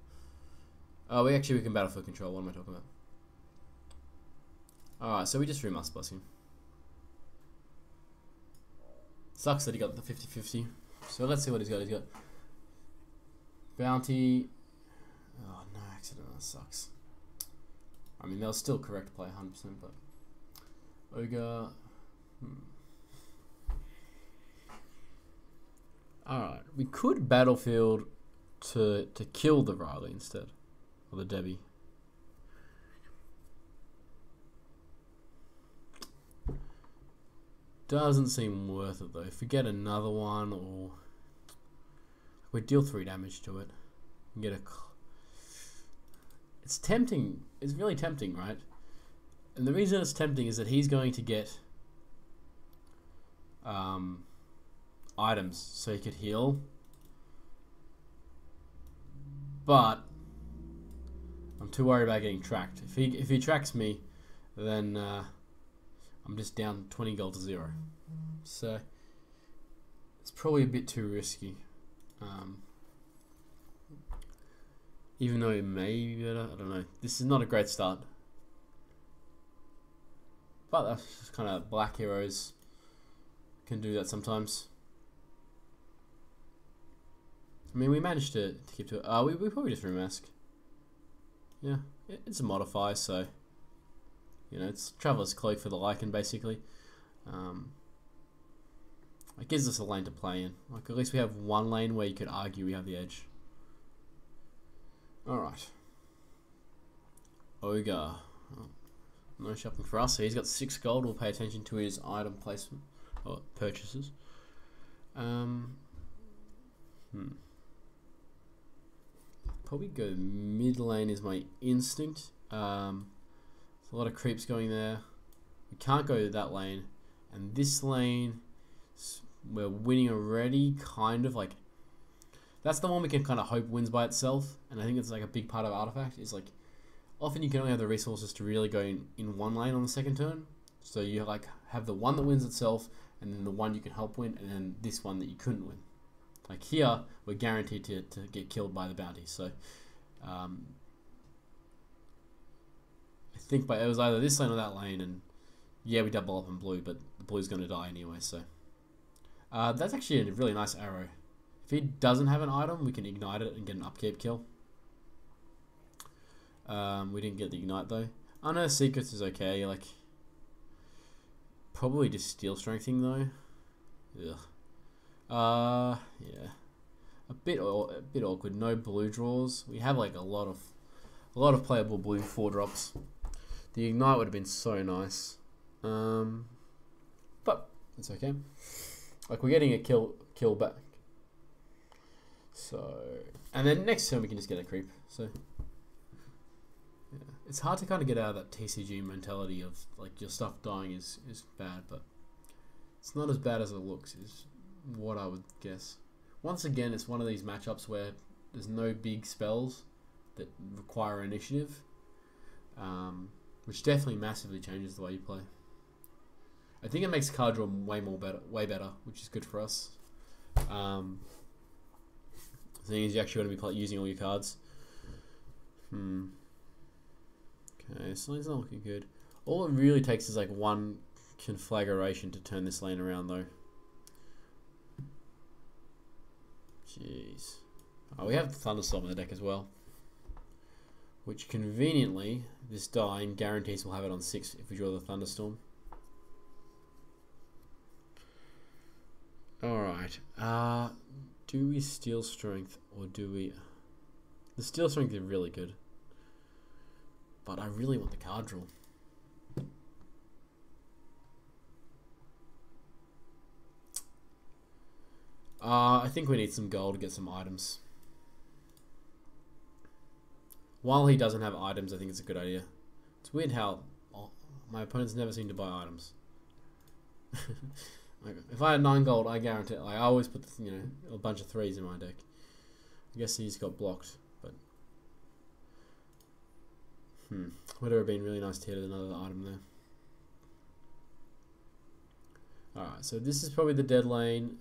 Oh, we can battlefield control. What am I talking about? Alright, so we just Musk Blessing. Sucks that he got the 50-50. So let's see what he's got. He's got Bounty. Oh, no accident. That sucks. I mean, they'll still correct play 100%, but... Ogre. Alright, we could battlefield to kill the Riley instead. Or the Debbie. Doesn't seem worth it though. If we get another one, or we deal 3 damage to it, and get a. It's tempting. It's really tempting, right? And the reason it's tempting is that he's going to get items, so he could heal. But I'm too worried about getting tracked. If he tracks me, then I'm just down 20 gold to 0. So it's probably a bit too risky. Even though it may be better, I don't know. This is not a great start. But that's just kind of black heroes can do that sometimes. I mean, we managed to keep to it. We probably just remask. Yeah, it's a modify, so you know, it's Traveler's Cloak for the Lycan basically. It gives us a lane to play in. Like at least we have one lane where you could argue we have the edge. All right, Ogre. Oh, no shopping for us. So he's got 6 gold. We'll pay attention to his item placement or purchases. Probably go mid lane is my instinct. There's a lot of creeps going there. We can't go to that lane, and this lane we're winning already. Kind of like that's the one we can kind of hope wins by itself, and I think it's like a big part of Artifact is like often you can only have the resources to really go in one lane on the second turn. So you like have the one that wins itself, and then the one you can help win, and then this one that you couldn't win. Like here, we're guaranteed to get killed by the bounty. So I think it was either this lane or that lane, and yeah, we double up on blue, but the blue's going to die anyway. So that's actually a really nice arrow. If he doesn't have an item, we can ignite it and get an upkeep kill. We didn't get the ignite though. Unearthed Secrets is okay. Like probably just steel strengthening though. Ugh. Yeah, a bit awkward. No blue draws. We have like a lot of playable blue 4-drops. The ignite would have been so nice, but it's okay. Like we're getting a kill back. So and then next turn we can just get a creep. So yeah, it's hard to kind of get out of that TCG mentality of like your stuff dying is bad, but it's not as bad as it looks. Is what I would guess. Once again, it's one of these matchups where there's no big spells that require initiative, which definitely massively changes the way you play. I think it makes card draw way better, which is good for us. Seeing as you actually want to be using all your cards. Okay, so it's not looking good. All it really takes is like one conflagration to turn this lane around, though. Jeez. Oh, we have the Thunderstorm in the deck as well, which conveniently, this dying guarantees we'll have it on 6 if we draw the Thunderstorm. Alright. Do we Steel Strength or do we... The Steel Strength is really good, but I really want the card draw. I think we need some gold to get some items. While he doesn't have items, I think it's a good idea. It's weird how my opponents never seem to buy items. Like, if I had 9 gold, I guarantee. Like, I always put a bunch of 3s in my deck. I guess he's got blocked, but would have been really nice to hit another item there. All right, so this is probably the dead lane.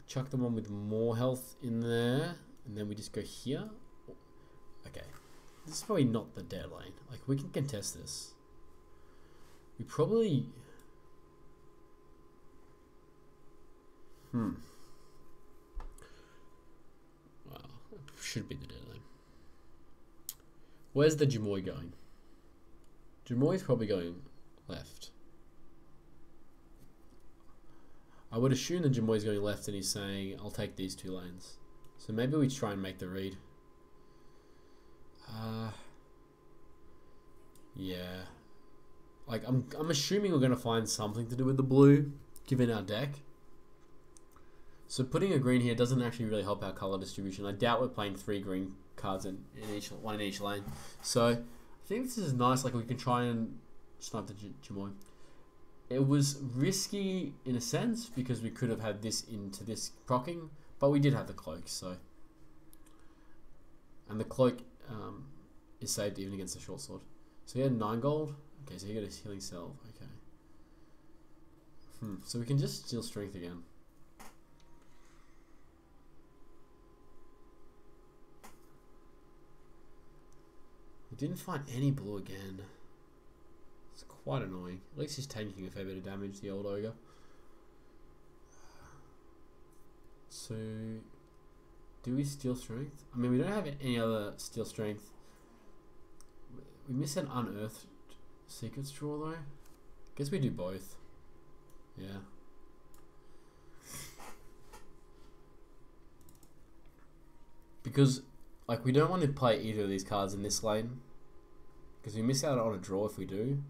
Chuck the one with more health in there, and then we just go here. Okay, this is probably not the dead lane. Like, we can contest this. We probably... Well, it should be the dead lane. Where's the Jamoy going? Jamoy's probably going left. I would assume the Jamoy's going left and he's saying, I'll take these 2 lanes. So maybe we try and make the read. Yeah. Like, I'm assuming we're going to find something to do with the blue, given our deck. So putting a green here doesn't actually really help our color distribution. I doubt we're playing 3 green cards in one in each lane. So I think this is nice. Like, we can try and snipe the Jamoy. It was risky in a sense because we could have had this into this proccing, but we did have the cloak. So, and the cloak is saved even against the short sword. So he had 9 gold. Okay, so he got his healing salve. Okay. So we can just steal strength again. We didn't find any blue again. It's quite annoying. At least he's taking a fair bit of damage, the old ogre. So, do we steal strength? I mean, we don't have any other steal strength. We miss an unearthed secret straw though. Guess we do both. Yeah. Because, like, we don't want to play either of these cards in this lane. Because we miss out on a draw if we do.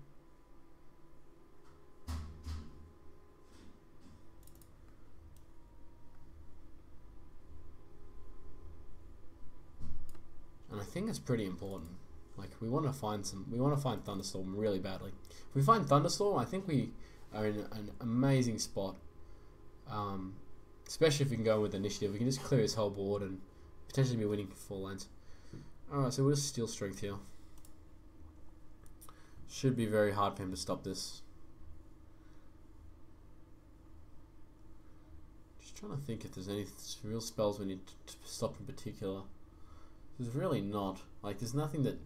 And I think it's pretty important. Like, we want to find Thunderstorm really badly. If we find Thunderstorm, I think we are in an amazing spot. Especially if we can go with initiative. We can just clear his whole board and potentially be winning 4 lanes. Alright, so we'll just steal strength here. Should be very hard for him to stop this. Just trying to think if there's any real spells we need to stop in particular. There's really not. Like, there's nothing that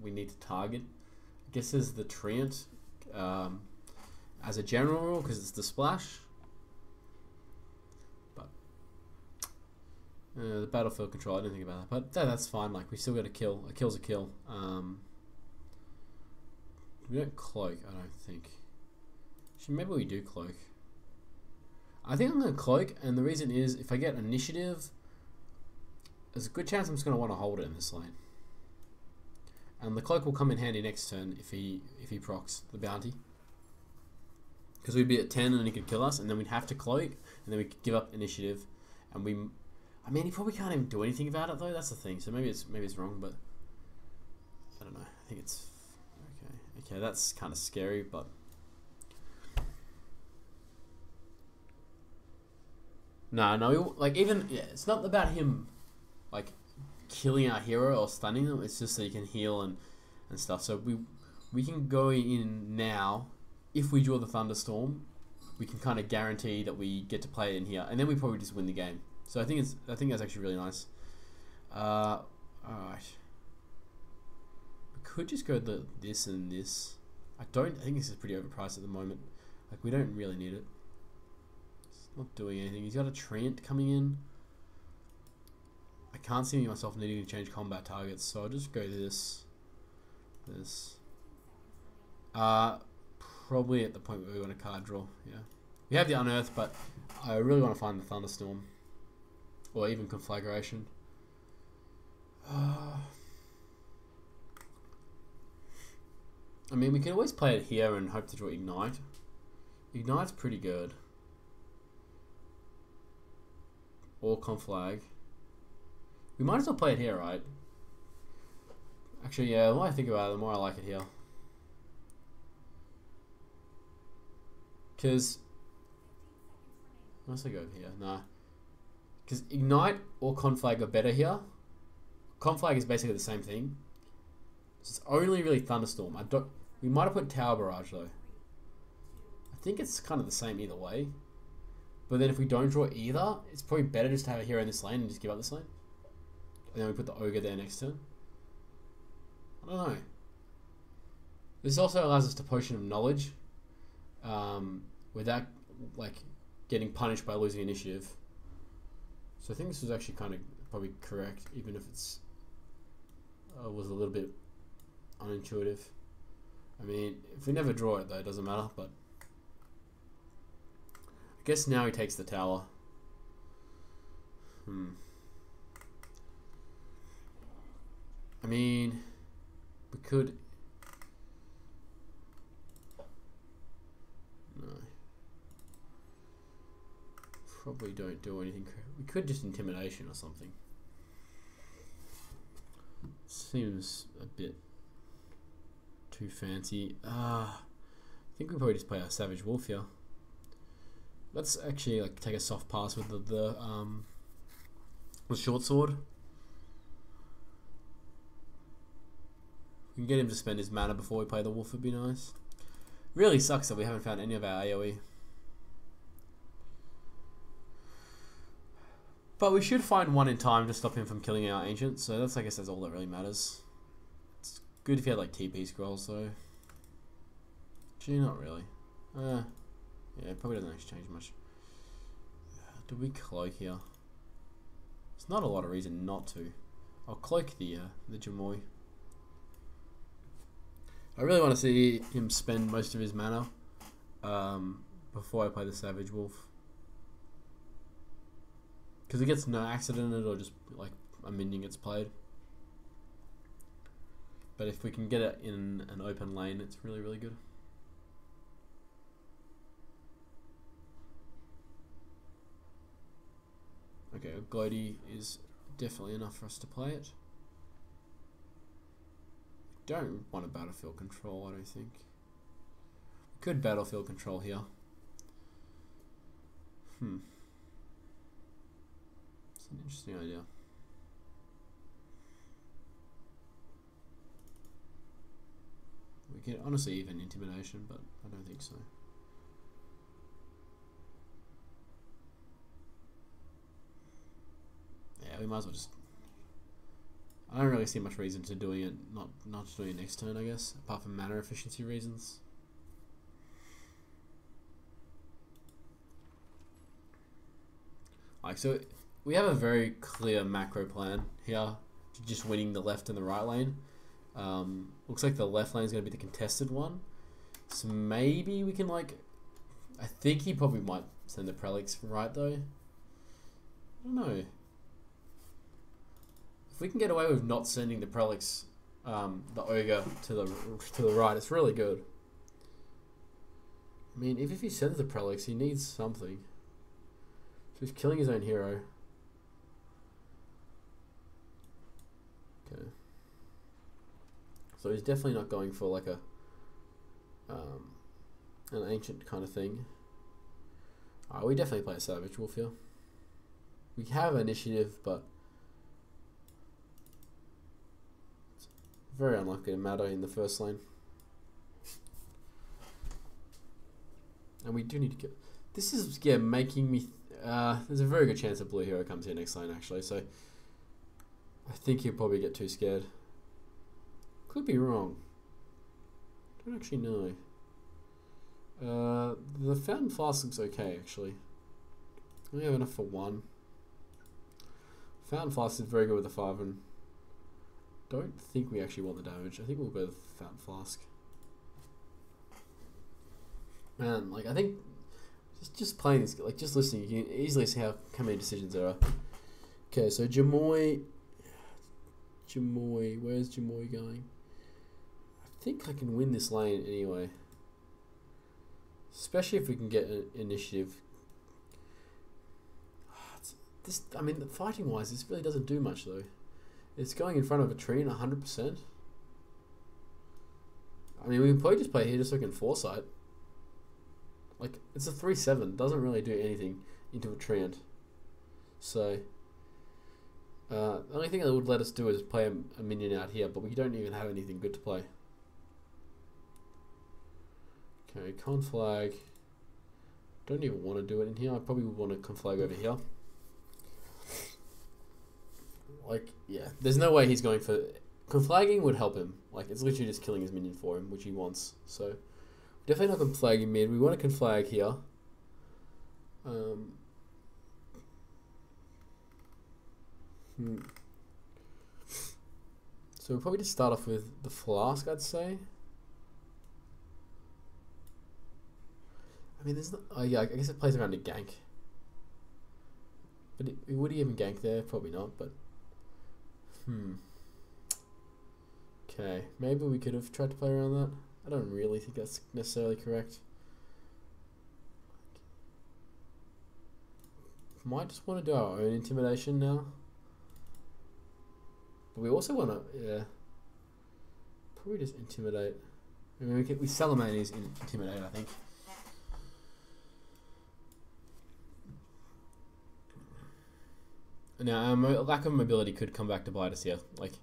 we need to target. I guess there's the Treant as a general rule because it's the splash. But the battlefield control, I didn't think about that. But that's fine. Like, we still got a kill. A kill's a kill. We don't cloak, I don't think. Actually, maybe we do cloak. I think I'm going to cloak, and the reason is if I get initiative, there's a good chance I'm just going to want to hold it in this lane. And the cloak will come in handy next turn if he procs the bounty. Because we'd be at 10 and he could kill us, and then we'd have to cloak, and then we could give up initiative. And I mean, he probably can't even do anything about it though, that's the thing. So maybe it's wrong, but I don't know. I think it's okay, that's kind of scary, but no, like, even, yeah, it's not about him like killing our hero or stunning them. It's just so he can heal and stuff. So we can go in now. If we draw the Thunderstorm, we can kind of guarantee that we get to play it in here, and then we probably just win the game. So I think that's actually really nice. All right. Could just go this and this. I think this is pretty overpriced at the moment. Like, we don't really need it. It's not doing anything. He's got a Treant coming in. I can't see myself needing to change combat targets, so I'll just go this. Probably at the point where we want a card draw. Yeah, we have the Unearth, but I really want to find the Thunderstorm, or even Conflagration. I mean, we can always play it here and hope to draw Ignite. Ignite's pretty good. Or Conflag. We might as well play it here, right? Actually, yeah, the more I think about it, the more I like it here. Because... unless I go over here, nah. Because Ignite or Conflag are better here. Conflag is basically the same thing. It's only really Thunderstorm. We might have put Tower Barrage though. I think it's kind of the same either way. But then if we don't draw either, it's probably better just to have a hero in this lane and just give up this lane. And then we put the Ogre there next turn. I don't know. This also allows us to Potion of Knowledge without, like, getting punished by losing initiative. So I think this was actually kind of probably correct, even if it's was a little bit unintuitive. I mean, if we never draw it though, it doesn't matter, but I guess now he takes the tower. I mean, we could... No. Probably don't do anything. We could just intimidation or something. Seems a bit too fancy. I think we probably just play our Savage Wolf here. Let's actually like take a soft pass with the short sword. We can get him to spend his mana before we play the wolf, would be nice. Really sucks that we haven't found any of our AoE. But we should find one in time to stop him from killing our ancient, so that's, I guess that's all that really matters. It's good if you had like TP scrolls though. Gee, not really. Yeah, it probably doesn't actually change much. Do we cloak here? There's not a lot of reason not to. I'll cloak the Jamoy. I really want to see him spend most of his mana before I play the Savage Wolf. Because it gets no accidented or just like a minion gets played. But if we can get it in an open lane, it's really, really good. Okay, Glody is definitely enough for us to play it. Don't want a battlefield control, I don't think. Could battlefield control here. It's an interesting idea. We could honestly even intimidation, but I don't think so. Yeah, we might as well just... I don't really see much reason to doing it, not doing it next turn, I guess, apart from mana efficiency reasons. Like, so we have a very clear macro plan here, just winning the left and the right lane. Looks like the left lane is going to be the contested one, so maybe we can like... I think he probably might send the Prelix right though. I don't know. If we can get away with not sending the Prelix, the Ogre to the right, it's really good. I mean, if he sends the Prelix, he needs something. So he's killing his own hero. Okay. So he's definitely not going for like a an ancient kind of thing. We definitely play a Savage Wolf here. We have initiative, but it's very unlikely to matter in the first lane. And we do need to get... This is, yeah, making me... there's a very good chance that blue hero comes here next lane, actually, so I think he'll probably get too scared. Could be wrong. Don't actually know. The Fountain Flask looks okay, actually. We have enough for one. Fountain Flask is very good with the 5, and don't think we actually want the damage. I think we'll go with Fountain Flask. Man, like, I think just playing this, like, just listening, you can easily see how many decisions there are. Okay, so Jamoy, where's Jamoy going? I think I can win this lane anyway. Especially if we can get an initiative. This, I mean, fighting wise, this really doesn't do much though. It's going in front of a tree and 100%. I mean, we can probably just play here just so we can foresight. Like, it's a 3/7, doesn't really do anything into a treant. So, the only thing that would let us do is play a minion out here, but we don't even have anything good to play. Okay, conflag. Don't even want to do it in here. I probably would want to conflag over here. Like, yeah, there's no way he's going for... Conflagging would help him. Like, it's literally just killing his minion for him, which he wants. So, definitely not conflagging mid. We want to conflag here. So we'll probably just start off with the Flask, I'd say. mean, there's not. Oh yeah, I guess it plays around a gank. But would he even gank there? Probably not. But okay, maybe we could have tried to play around that. I don't really think that's necessarily correct. Might just want to do our own intimidation now. But we also want to, yeah, probably just intimidate. I mean, we Salamane is intimidate, I think. Now, our lack of mobility could come back to bite us here. Like,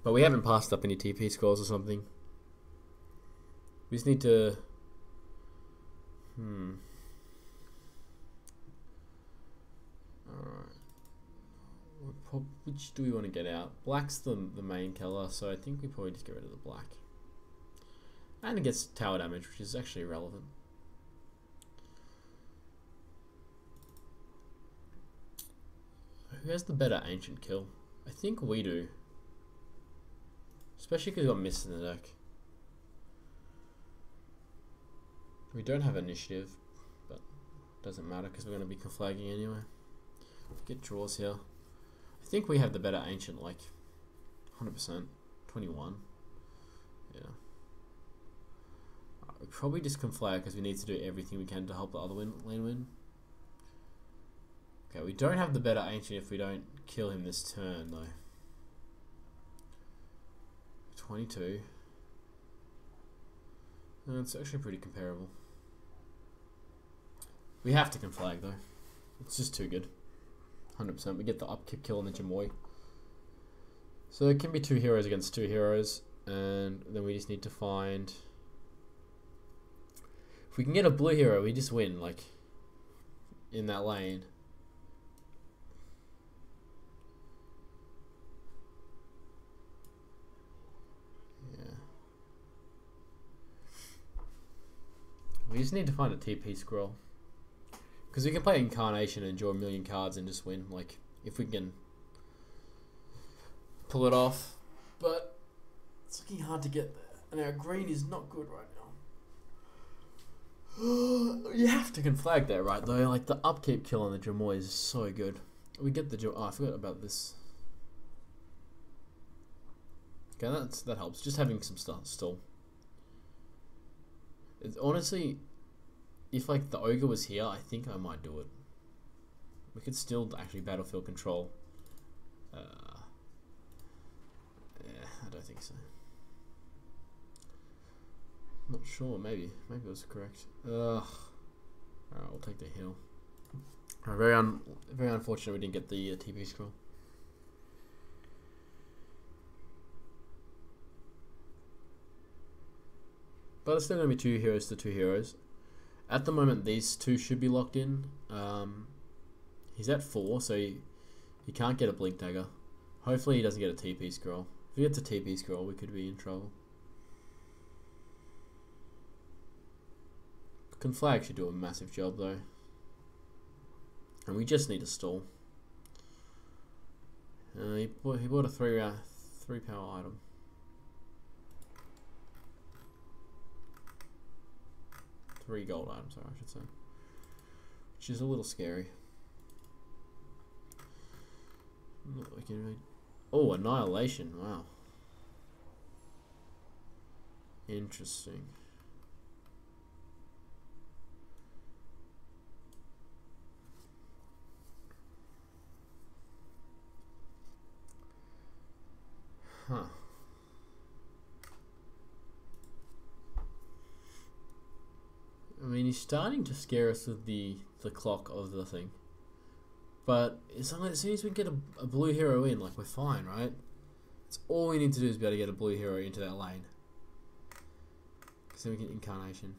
but we haven't passed up any TP scores or something. We just need to... Alright. Which do we want to get out? Black's the main color, so I think we probably just get rid of the black. And it gets tower damage, which is actually irrelevant. Who has the better ancient kill? I think we do. Especially because we got mist in the deck. We don't have initiative, but it doesn't matter because we're going to be conflagging anyway. Get draws here. I think we have the better ancient, like 100%. 21. Yeah. We probably just conflag because we need to do everything we can to help the other lane win. Okay, we don't have the better ancient if we don't kill him this turn though. 22. It's actually pretty comparable. We have to conflag though. It's just too good. 100%. We get the upkick kill on the Jamoy. So it can be 2 heroes against 2 heroes. And then we just need to find... If we can get a blue hero, we just win, like, in that lane. Yeah. We just need to find a TP scroll. Because we can play Incarnation and draw a million cards and just win, like, if we can pull it off. But it's looking hard to get there. And our green is not good right now. You have to conflag there, right, though? Like, the upkeep kill on the Jamoy is so good. We get the Jamoy. Oh, I forgot about this. Okay, that helps. Just having some stuff still. It's honestly... If, like, the Ogre was here, I think I might do it. We could still actually battlefield control. Yeah, I don't think so. Not sure, maybe. Maybe it was correct. Alright, we'll take the hill. Very unfortunate we didn't get the TP scroll. But it's still going to be 2 heroes to 2 heroes. At the moment, these 2 should be locked in. He's at 4, so he can't get a Blink Dagger. Hopefully he doesn't get a TP scroll. If he gets a TP scroll, we could be in trouble. Conflag should do a massive job though. And we just need a stall. He bought a 3 power item. Three gold items, sorry, I should say. Which is a little scary. Oh, Annihilation, wow. Interesting. Huh. I mean, he's starting to scare us with the clock of the thing. But as soon as we get a blue hero in, like, we're fine, right? It's all we need to do is be able to get a blue hero into that lane. Because then we get Incarnation.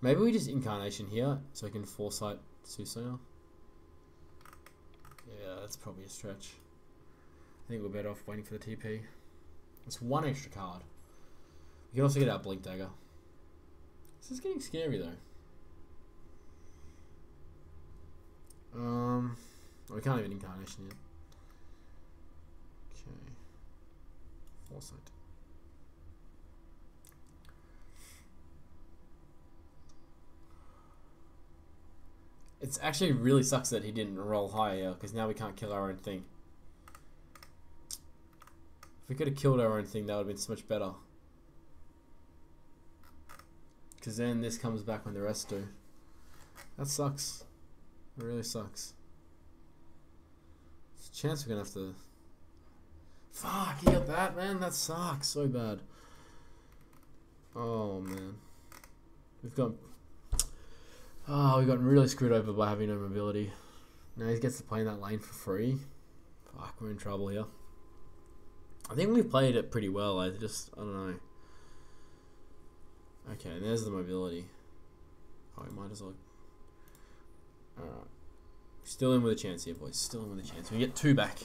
Maybe we just Incarnation here, so we can Foresight Soothsayer. Yeah, that's probably a stretch. I think we're better off waiting for the TP. It's 1 extra card. We can also get our Blink Dagger. This is getting scary though. We can't even Incarnation yet. Okay. Foresight. It's actually really sucks that he didn't roll higher, because now we can't kill our own thing. If we could have killed our own thing, that would have been so much better. Because then this comes back when the rest do. That sucks. It really sucks. There's a chance we're going to have to... Fuck, he got that, man. That sucks so bad. Oh, man. We've gotten really screwed over by having no mobility. Now he gets to play in that lane for free. Fuck, we're in trouble here. I think we've played it pretty well. I don't know. Okay, there's the mobility. Oh, we might as well. Alright. Still in with a chance here, boys. Still in with a chance. We get 2 back.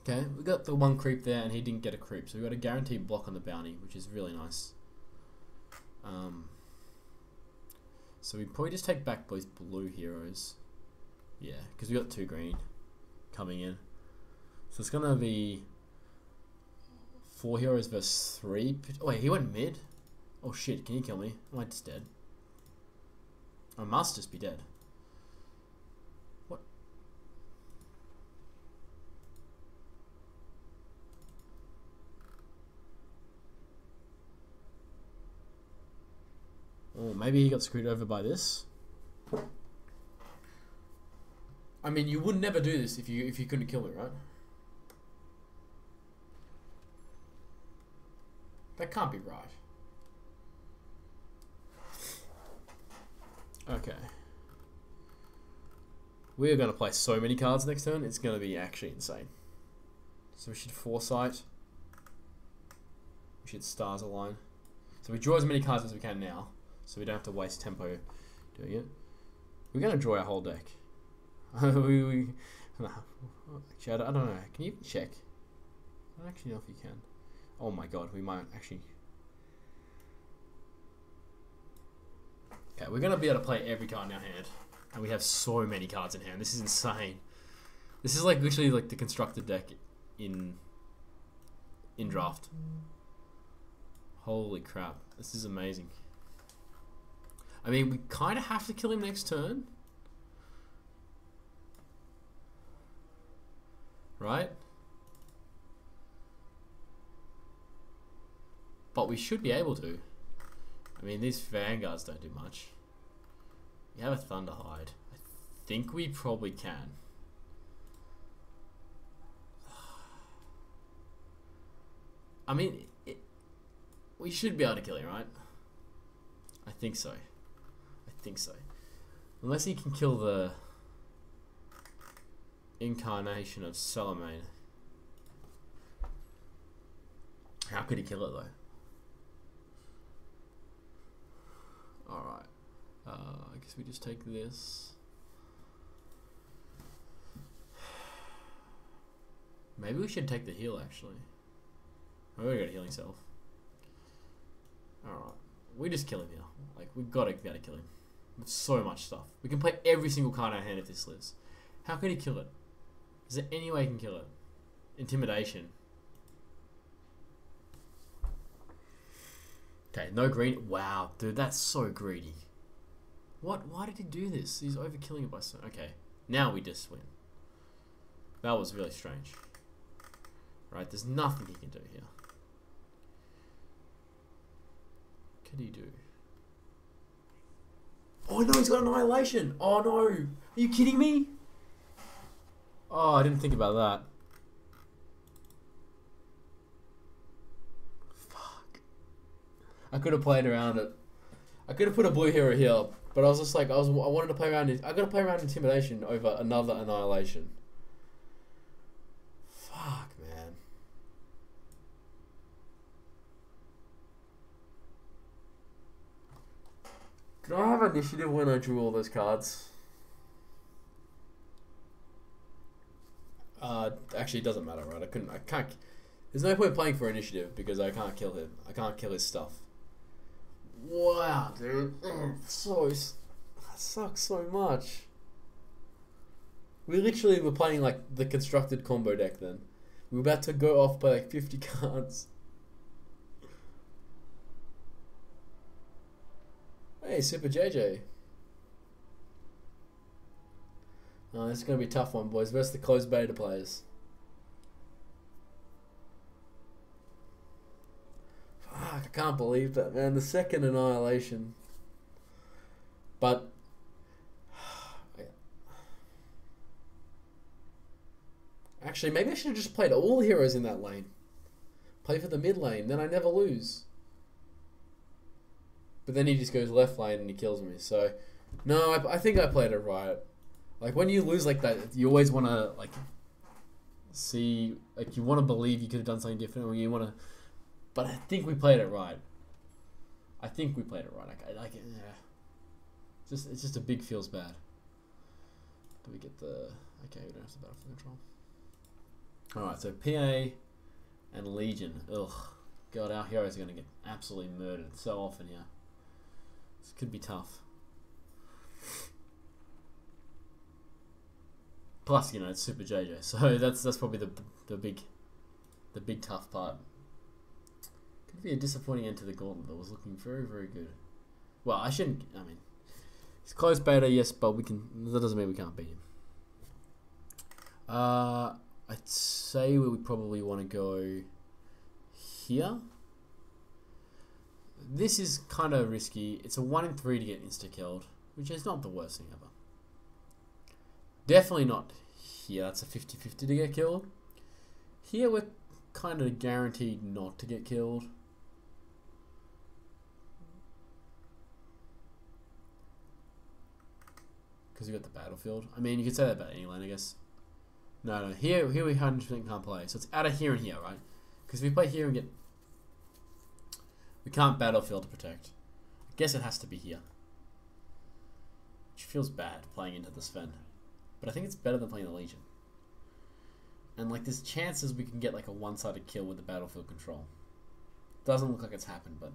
Okay, we got the 1 creep there, and he didn't get a creep. So we got a guaranteed block on the bounty, which is really nice. So we probably just take back those blue heroes. Yeah, because we got 2 green coming in. So it's gonna be 4 heroes versus 3. Oh wait, he went mid? Oh shit, can you kill me? Am I just dead? I must just be dead. What? Oh, maybe he got screwed over by this. I mean, you would never do this if you couldn't kill me, right? That can't be right. Okay. We are going to play so many cards next turn, it's going to be actually insane. So we should Foresight. We should Stars Align. So we draw as many cards as we can now, so we don't have to waste tempo doing it. We're going to draw our whole deck. No. Actually, I don't know. Can you check? I don't actually know if you can. Oh my god, we might actually... Okay, we're going to be able to play every card in our hand. And we have so many cards in hand. This is insane. This is like literally like the constructed deck in draft. Holy crap. This is amazing. I mean, we kind of have to kill him next turn. Right? But we should be able to. I mean, these vanguards don't do much. We have a Thunderhide. I think we probably can. I mean, we should be able to kill him, right? I think so. I think so. Unless he can kill the incarnation of Salamane. How could he kill it, though? Alright. I guess we just take this. Maybe we should take the heal, actually. Maybe we got a healing self. Alright. We just kill him here. Like, we've got to be able to kill him. With so much stuff. We can play every single card in our hand if this lives. How can he kill it? Is there any way he can kill it? Intimidation. Okay, no green. Wow, dude, that's so greedy. What? Why did he do this? He's overkilling it by so... Okay, now we just win. That was really strange. Right, there's nothing he can do here. What could he do? Oh no, he's got Annihilation! Oh no! Are you kidding me? Oh, I didn't think about that. Fuck. I could have played around it. I could have put a blue hero here, but I was just like, I wanted to play around it. I got to play around Intimidation over another Annihilation. Fuck, man. Can I have initiative when I drew all those cards? Actually, it doesn't matter, right? I can't. There's no point playing for initiative because I can't kill him. I can't kill his stuff. Wow, dude. That sucks so much. We literally were playing like the constructed combo deck then. We were about to go off by like 50 cards. Hey, SuperJJ. Oh, this is going to be a tough one, boys, versus the closed beta players. Fuck, I can't believe that, man. The second annihilation. But actually, maybe I should have just played all heroes in that lane. Play for the mid lane, then I never lose. But then he just goes left lane and he kills me. So, no, I think I played it right. Like, when you lose like that, you always want to, like, see, like, you want to believe you could have done something different, or you want to, but I think we played it right. I think we played it right. Like, yeah. It's just a big feels bad. Do we get the, okay, we don't have the battlefield control. Alright, so PA and Legion. Ugh. God, our heroes are going to get absolutely murdered so often here. This could be tough. Plus, you know, it's SuperJJ, so that's probably the big tough part. Could be a disappointing end to the Gauntlet that was looking very, very good. Well, I mean, it's closed beta, yes, but that doesn't mean we can't beat him. I'd say we probably want to go here. This is kind of risky. It's a 1 in 3 to get insta-killed, which is not the worst thing ever. Definitely not here. That's a 50-50 to get killed. Here we're kind of guaranteed not to get killed. Because we got the battlefield. I mean, you could say that about any lane, I guess. No. Here we 100% can't play. So it's out of here and here, right? Because if we play here and get... We can't battlefield to protect. I guess it has to be here. Which feels bad, playing into the Sven. But I think it's better than playing the Legion. And like, there's chances we can get like a one-sided kill with the battlefield control. Doesn't look like it's happened, but...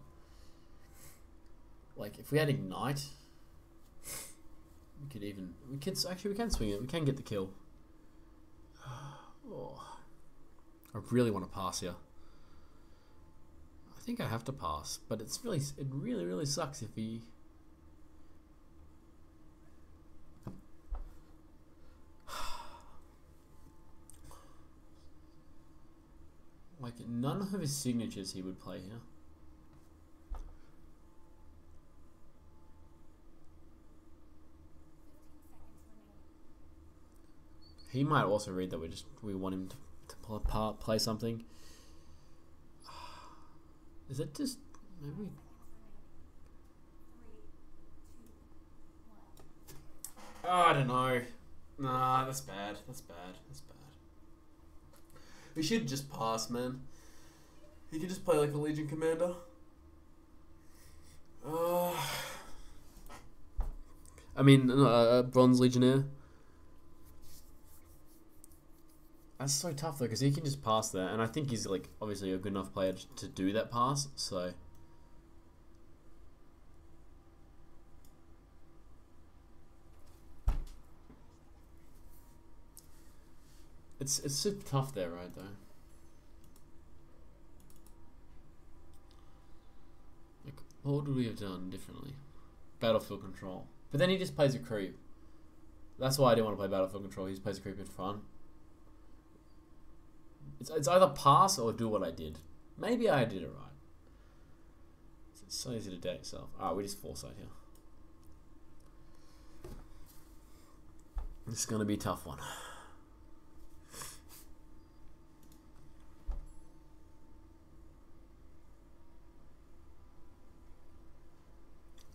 Like, if we had Ignite... We can swing it. We can get the kill. Oh. I really want to pass here. I think I have to pass, but it really sucks if he... Like, none of his signatures he would play here. He might also read that we want him to play something. Is it just maybe? Oh, I don't know. Nah, that's bad. That's bad. That's bad. We should just pass, man. He could just play like a Legion commander. I mean, Bronze Legionnaire. That's so tough though, because he can just pass there, and I think he's like obviously a good enough player to do that pass. So it's super tough there, right? Though. Like, what would we have done differently? Battlefield control, but then he just plays a creep. That's why I didn't want to play battlefield control. He just plays a creep in front. It's either pass or do what I did. Maybe I did it right. It's so easy to date yourself. Alright, we just foresight here. This is going to be a tough one.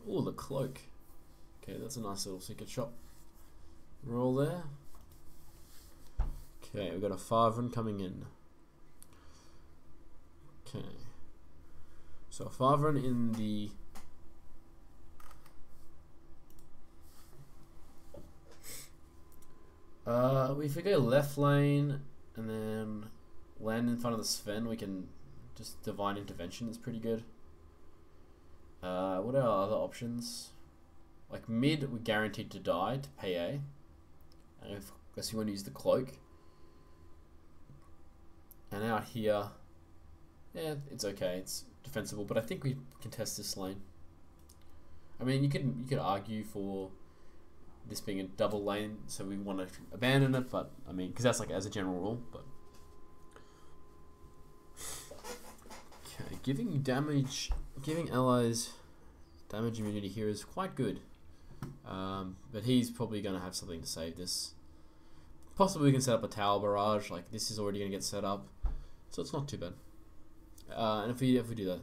Oh, the cloak. Okay, that's a nice little secret shop. Roll there. Okay, we've got a 5-run coming in. Okay. So a 5-run in the... if we go left lane and then land in front of the Sven, we can just Divine Intervention is pretty good. What are our other options? Like mid, we're guaranteed to die to pay A. And unless you want to use the cloak. And out here, yeah, it's okay. It's defensible, but I think we can test this lane. I mean, you could argue for this being a double lane, so we want to abandon it, but I mean, because that's like as a general rule, but okay, giving allies damage immunity here is quite good, but he's probably going to have something to save this. Possibly we can set up a tower barrage, like this is already going to get set up, so it's not too bad. And if we do that,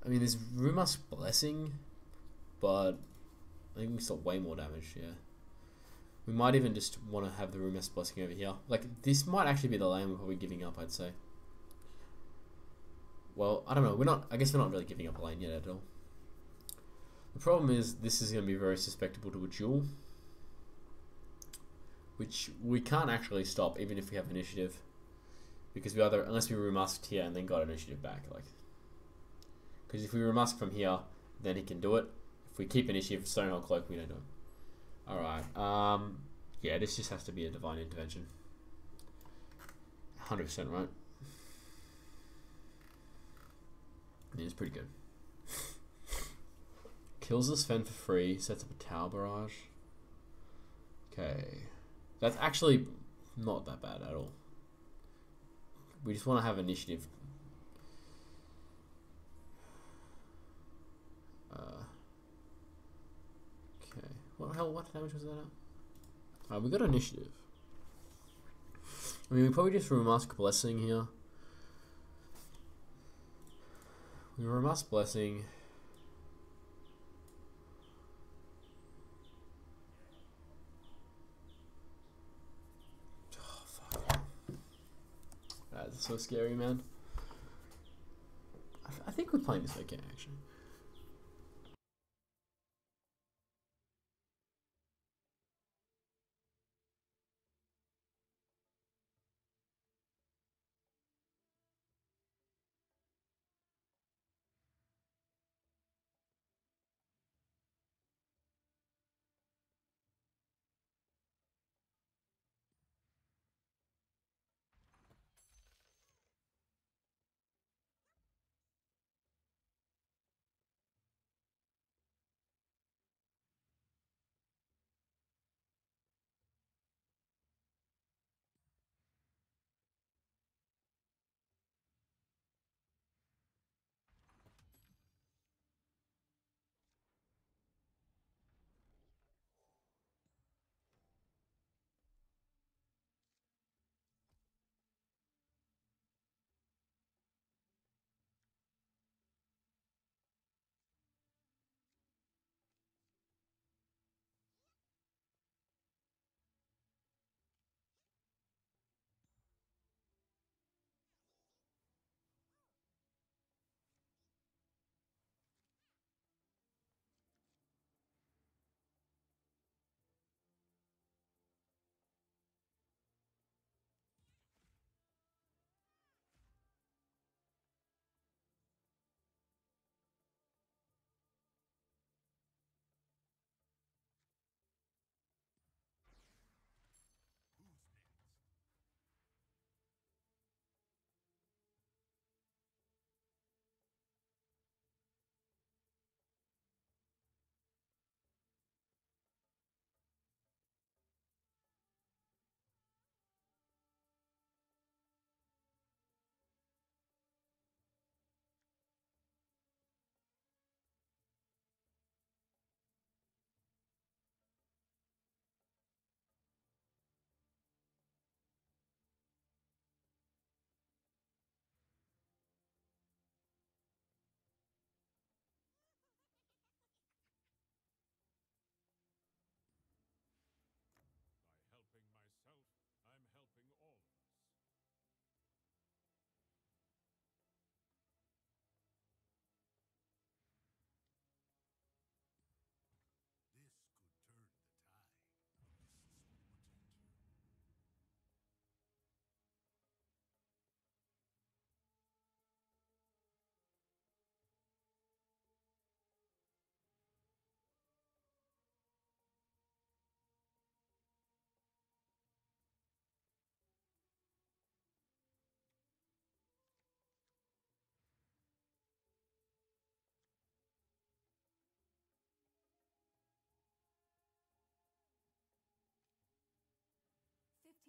I mean, there's Ruma's Blessing, but I think we can stop way more damage, yeah. We might even just want to have the Ruma's Blessing over here. Like, this might actually be the lane we're probably giving up, I'd say. Well, I don't know, I guess we're not really giving up a lane yet at all. The problem is, this is going to be very susceptible to a duel, which we can't actually stop, even if we have initiative. Because unless we remasked here and then got initiative back, like. Because if we remask from here, then he can do it. If we keep initiative, Stonehold Cloak, we don't do it. Alright, yeah, this just has to be a divine intervention. 100% right. Yeah, it's pretty good. Kills the Sven for free, sets up a tower barrage. Okay. That's actually not that bad at all. We just want to have initiative. Okay. What damage was that at? We got initiative. I mean, we probably just remask Blessing here. We remask Blessing. Oh, fuck. That's so scary, man. I think we're playing this okay, actually.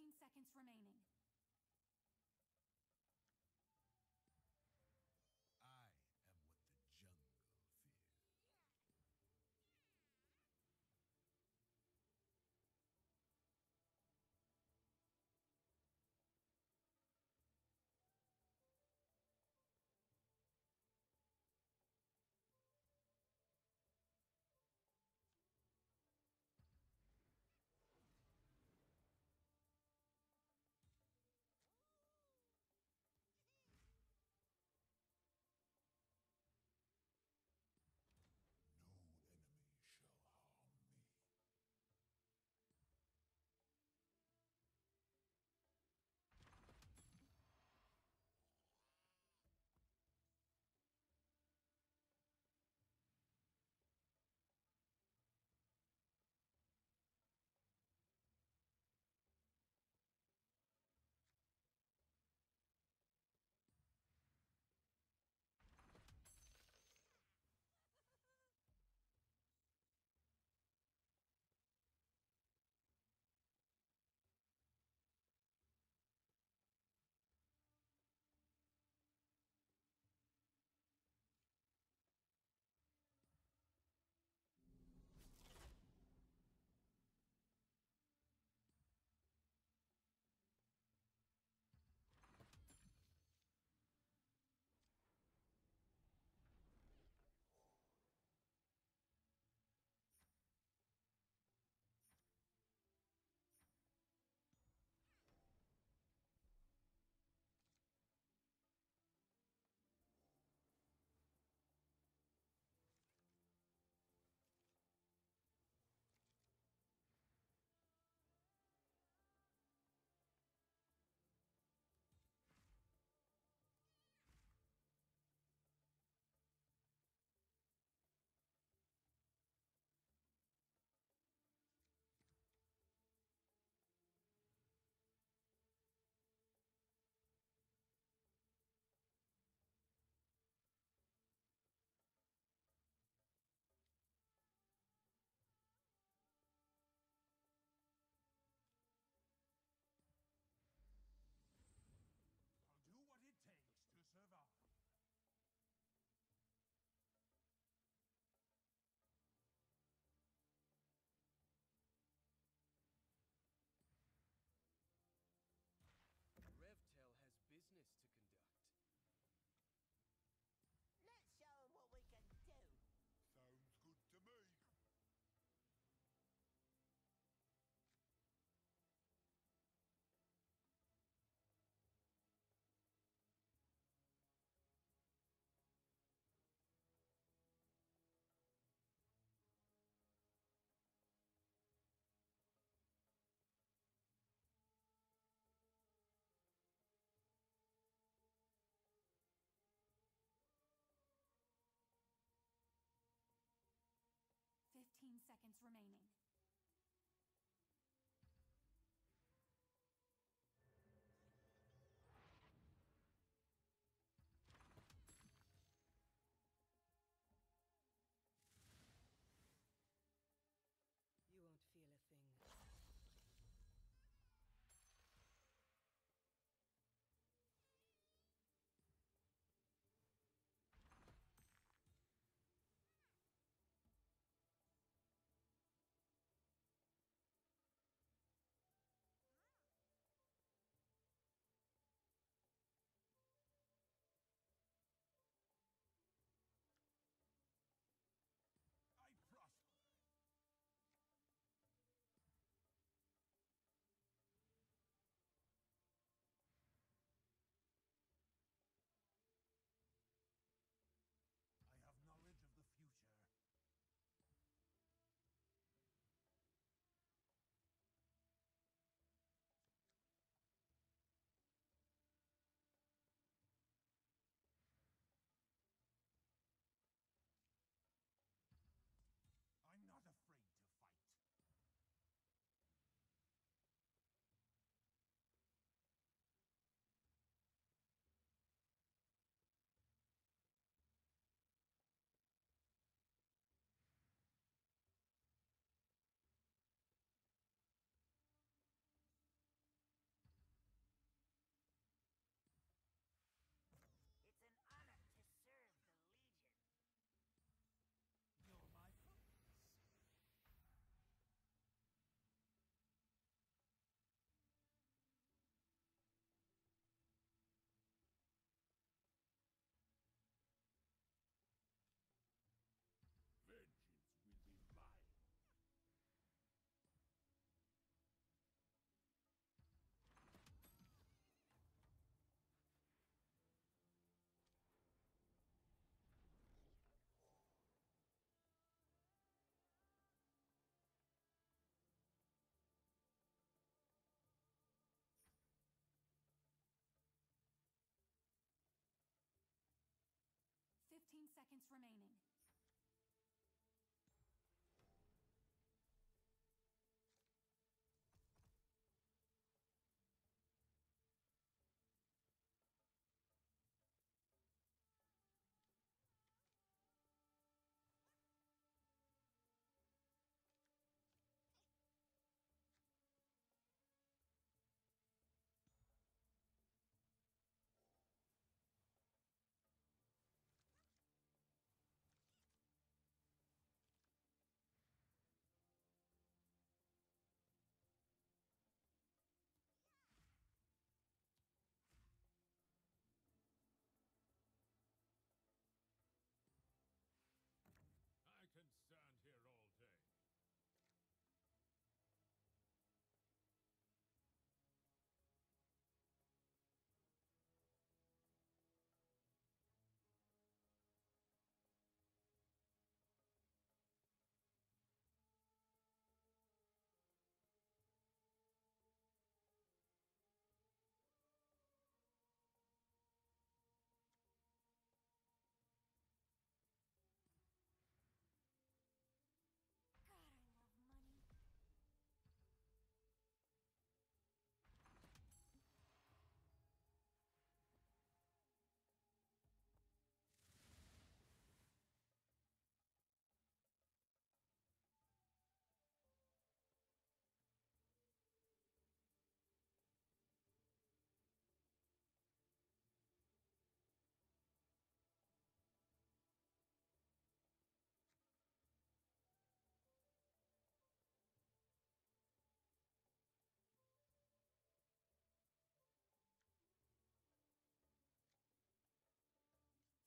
15 seconds remaining. I am what the jungle fears. 15 seconds remaining. I can stand here all day. God, I love money.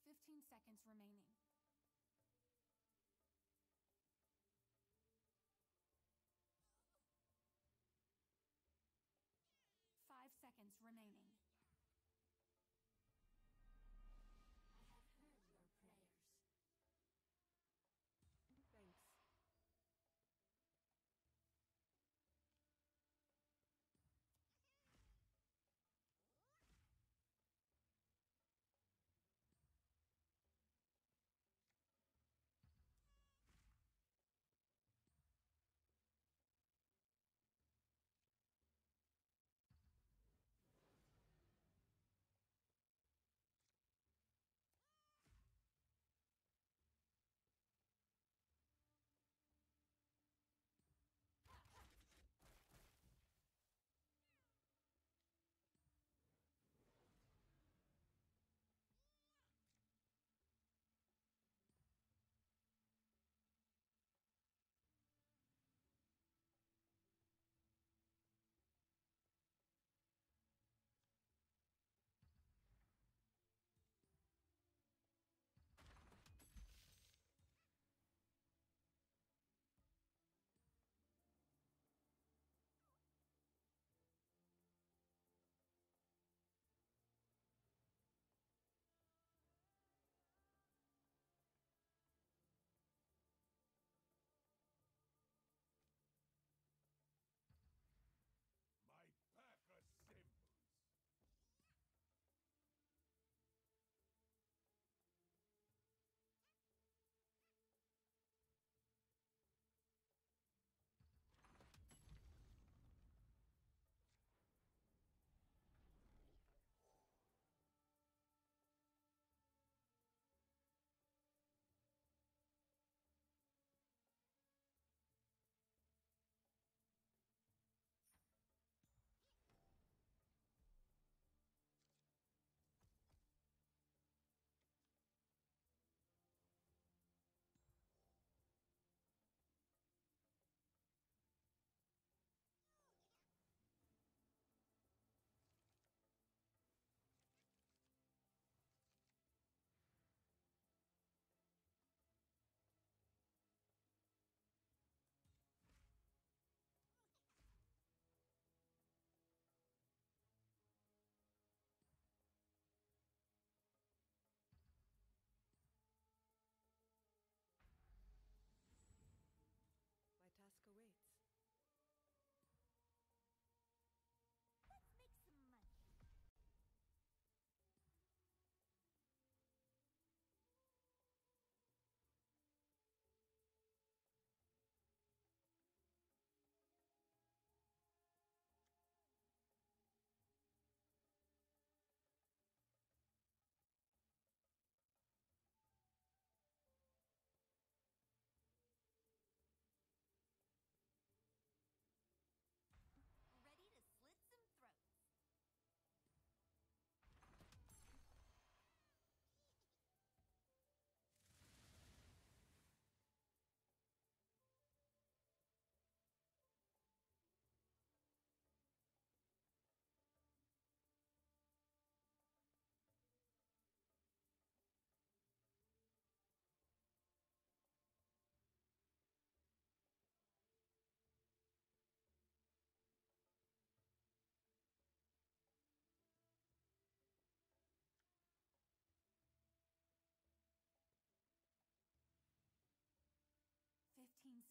Fifteen seconds remaining. 5 seconds remaining. I have heard your prayers. Thanks.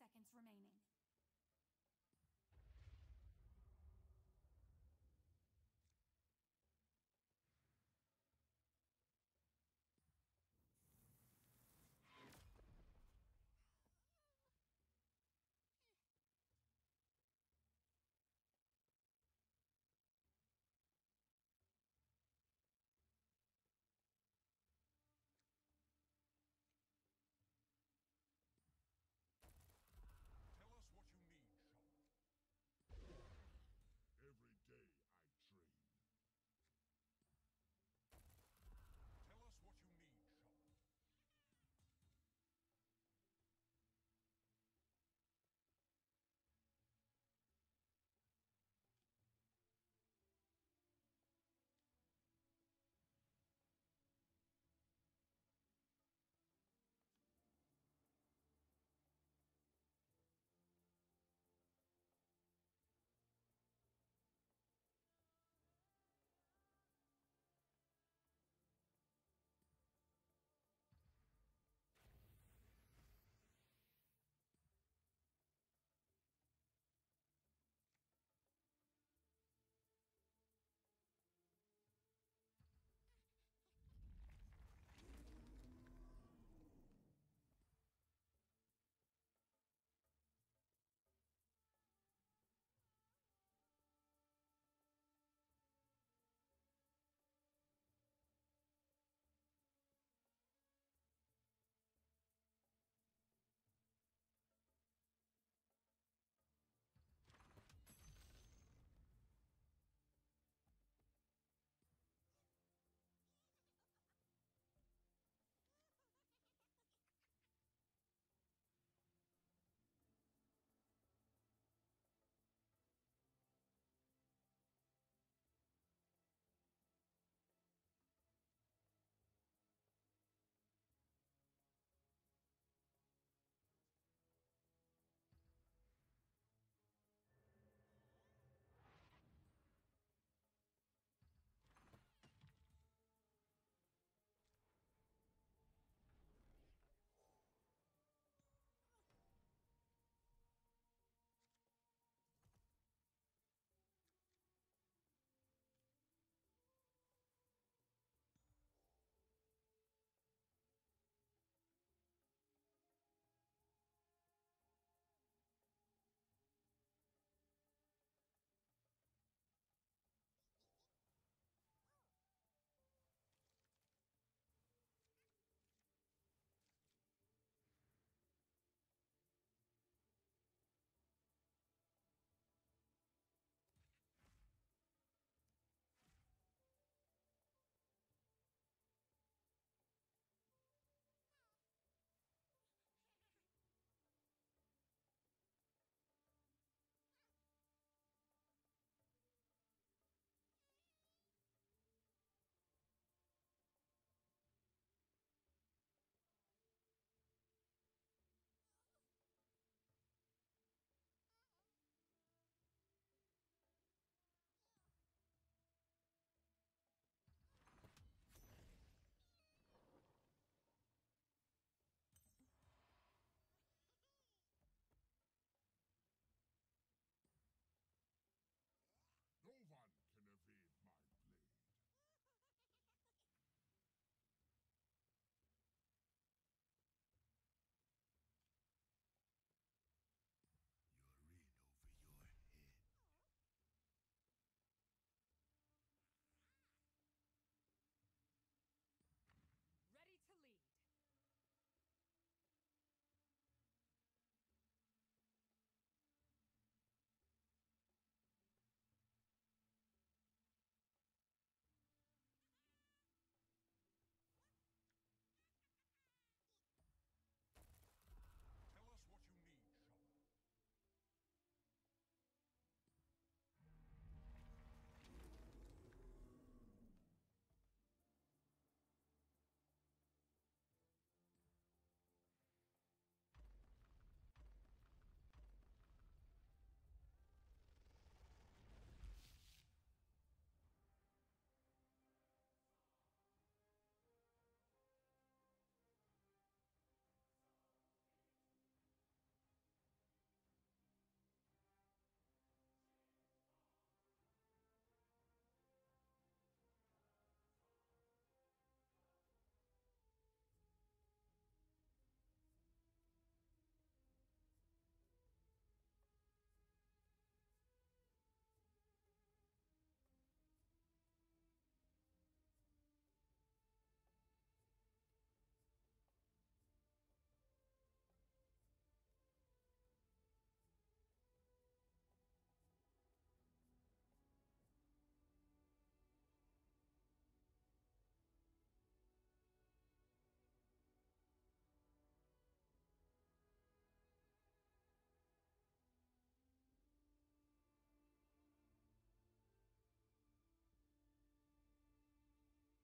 seconds remaining.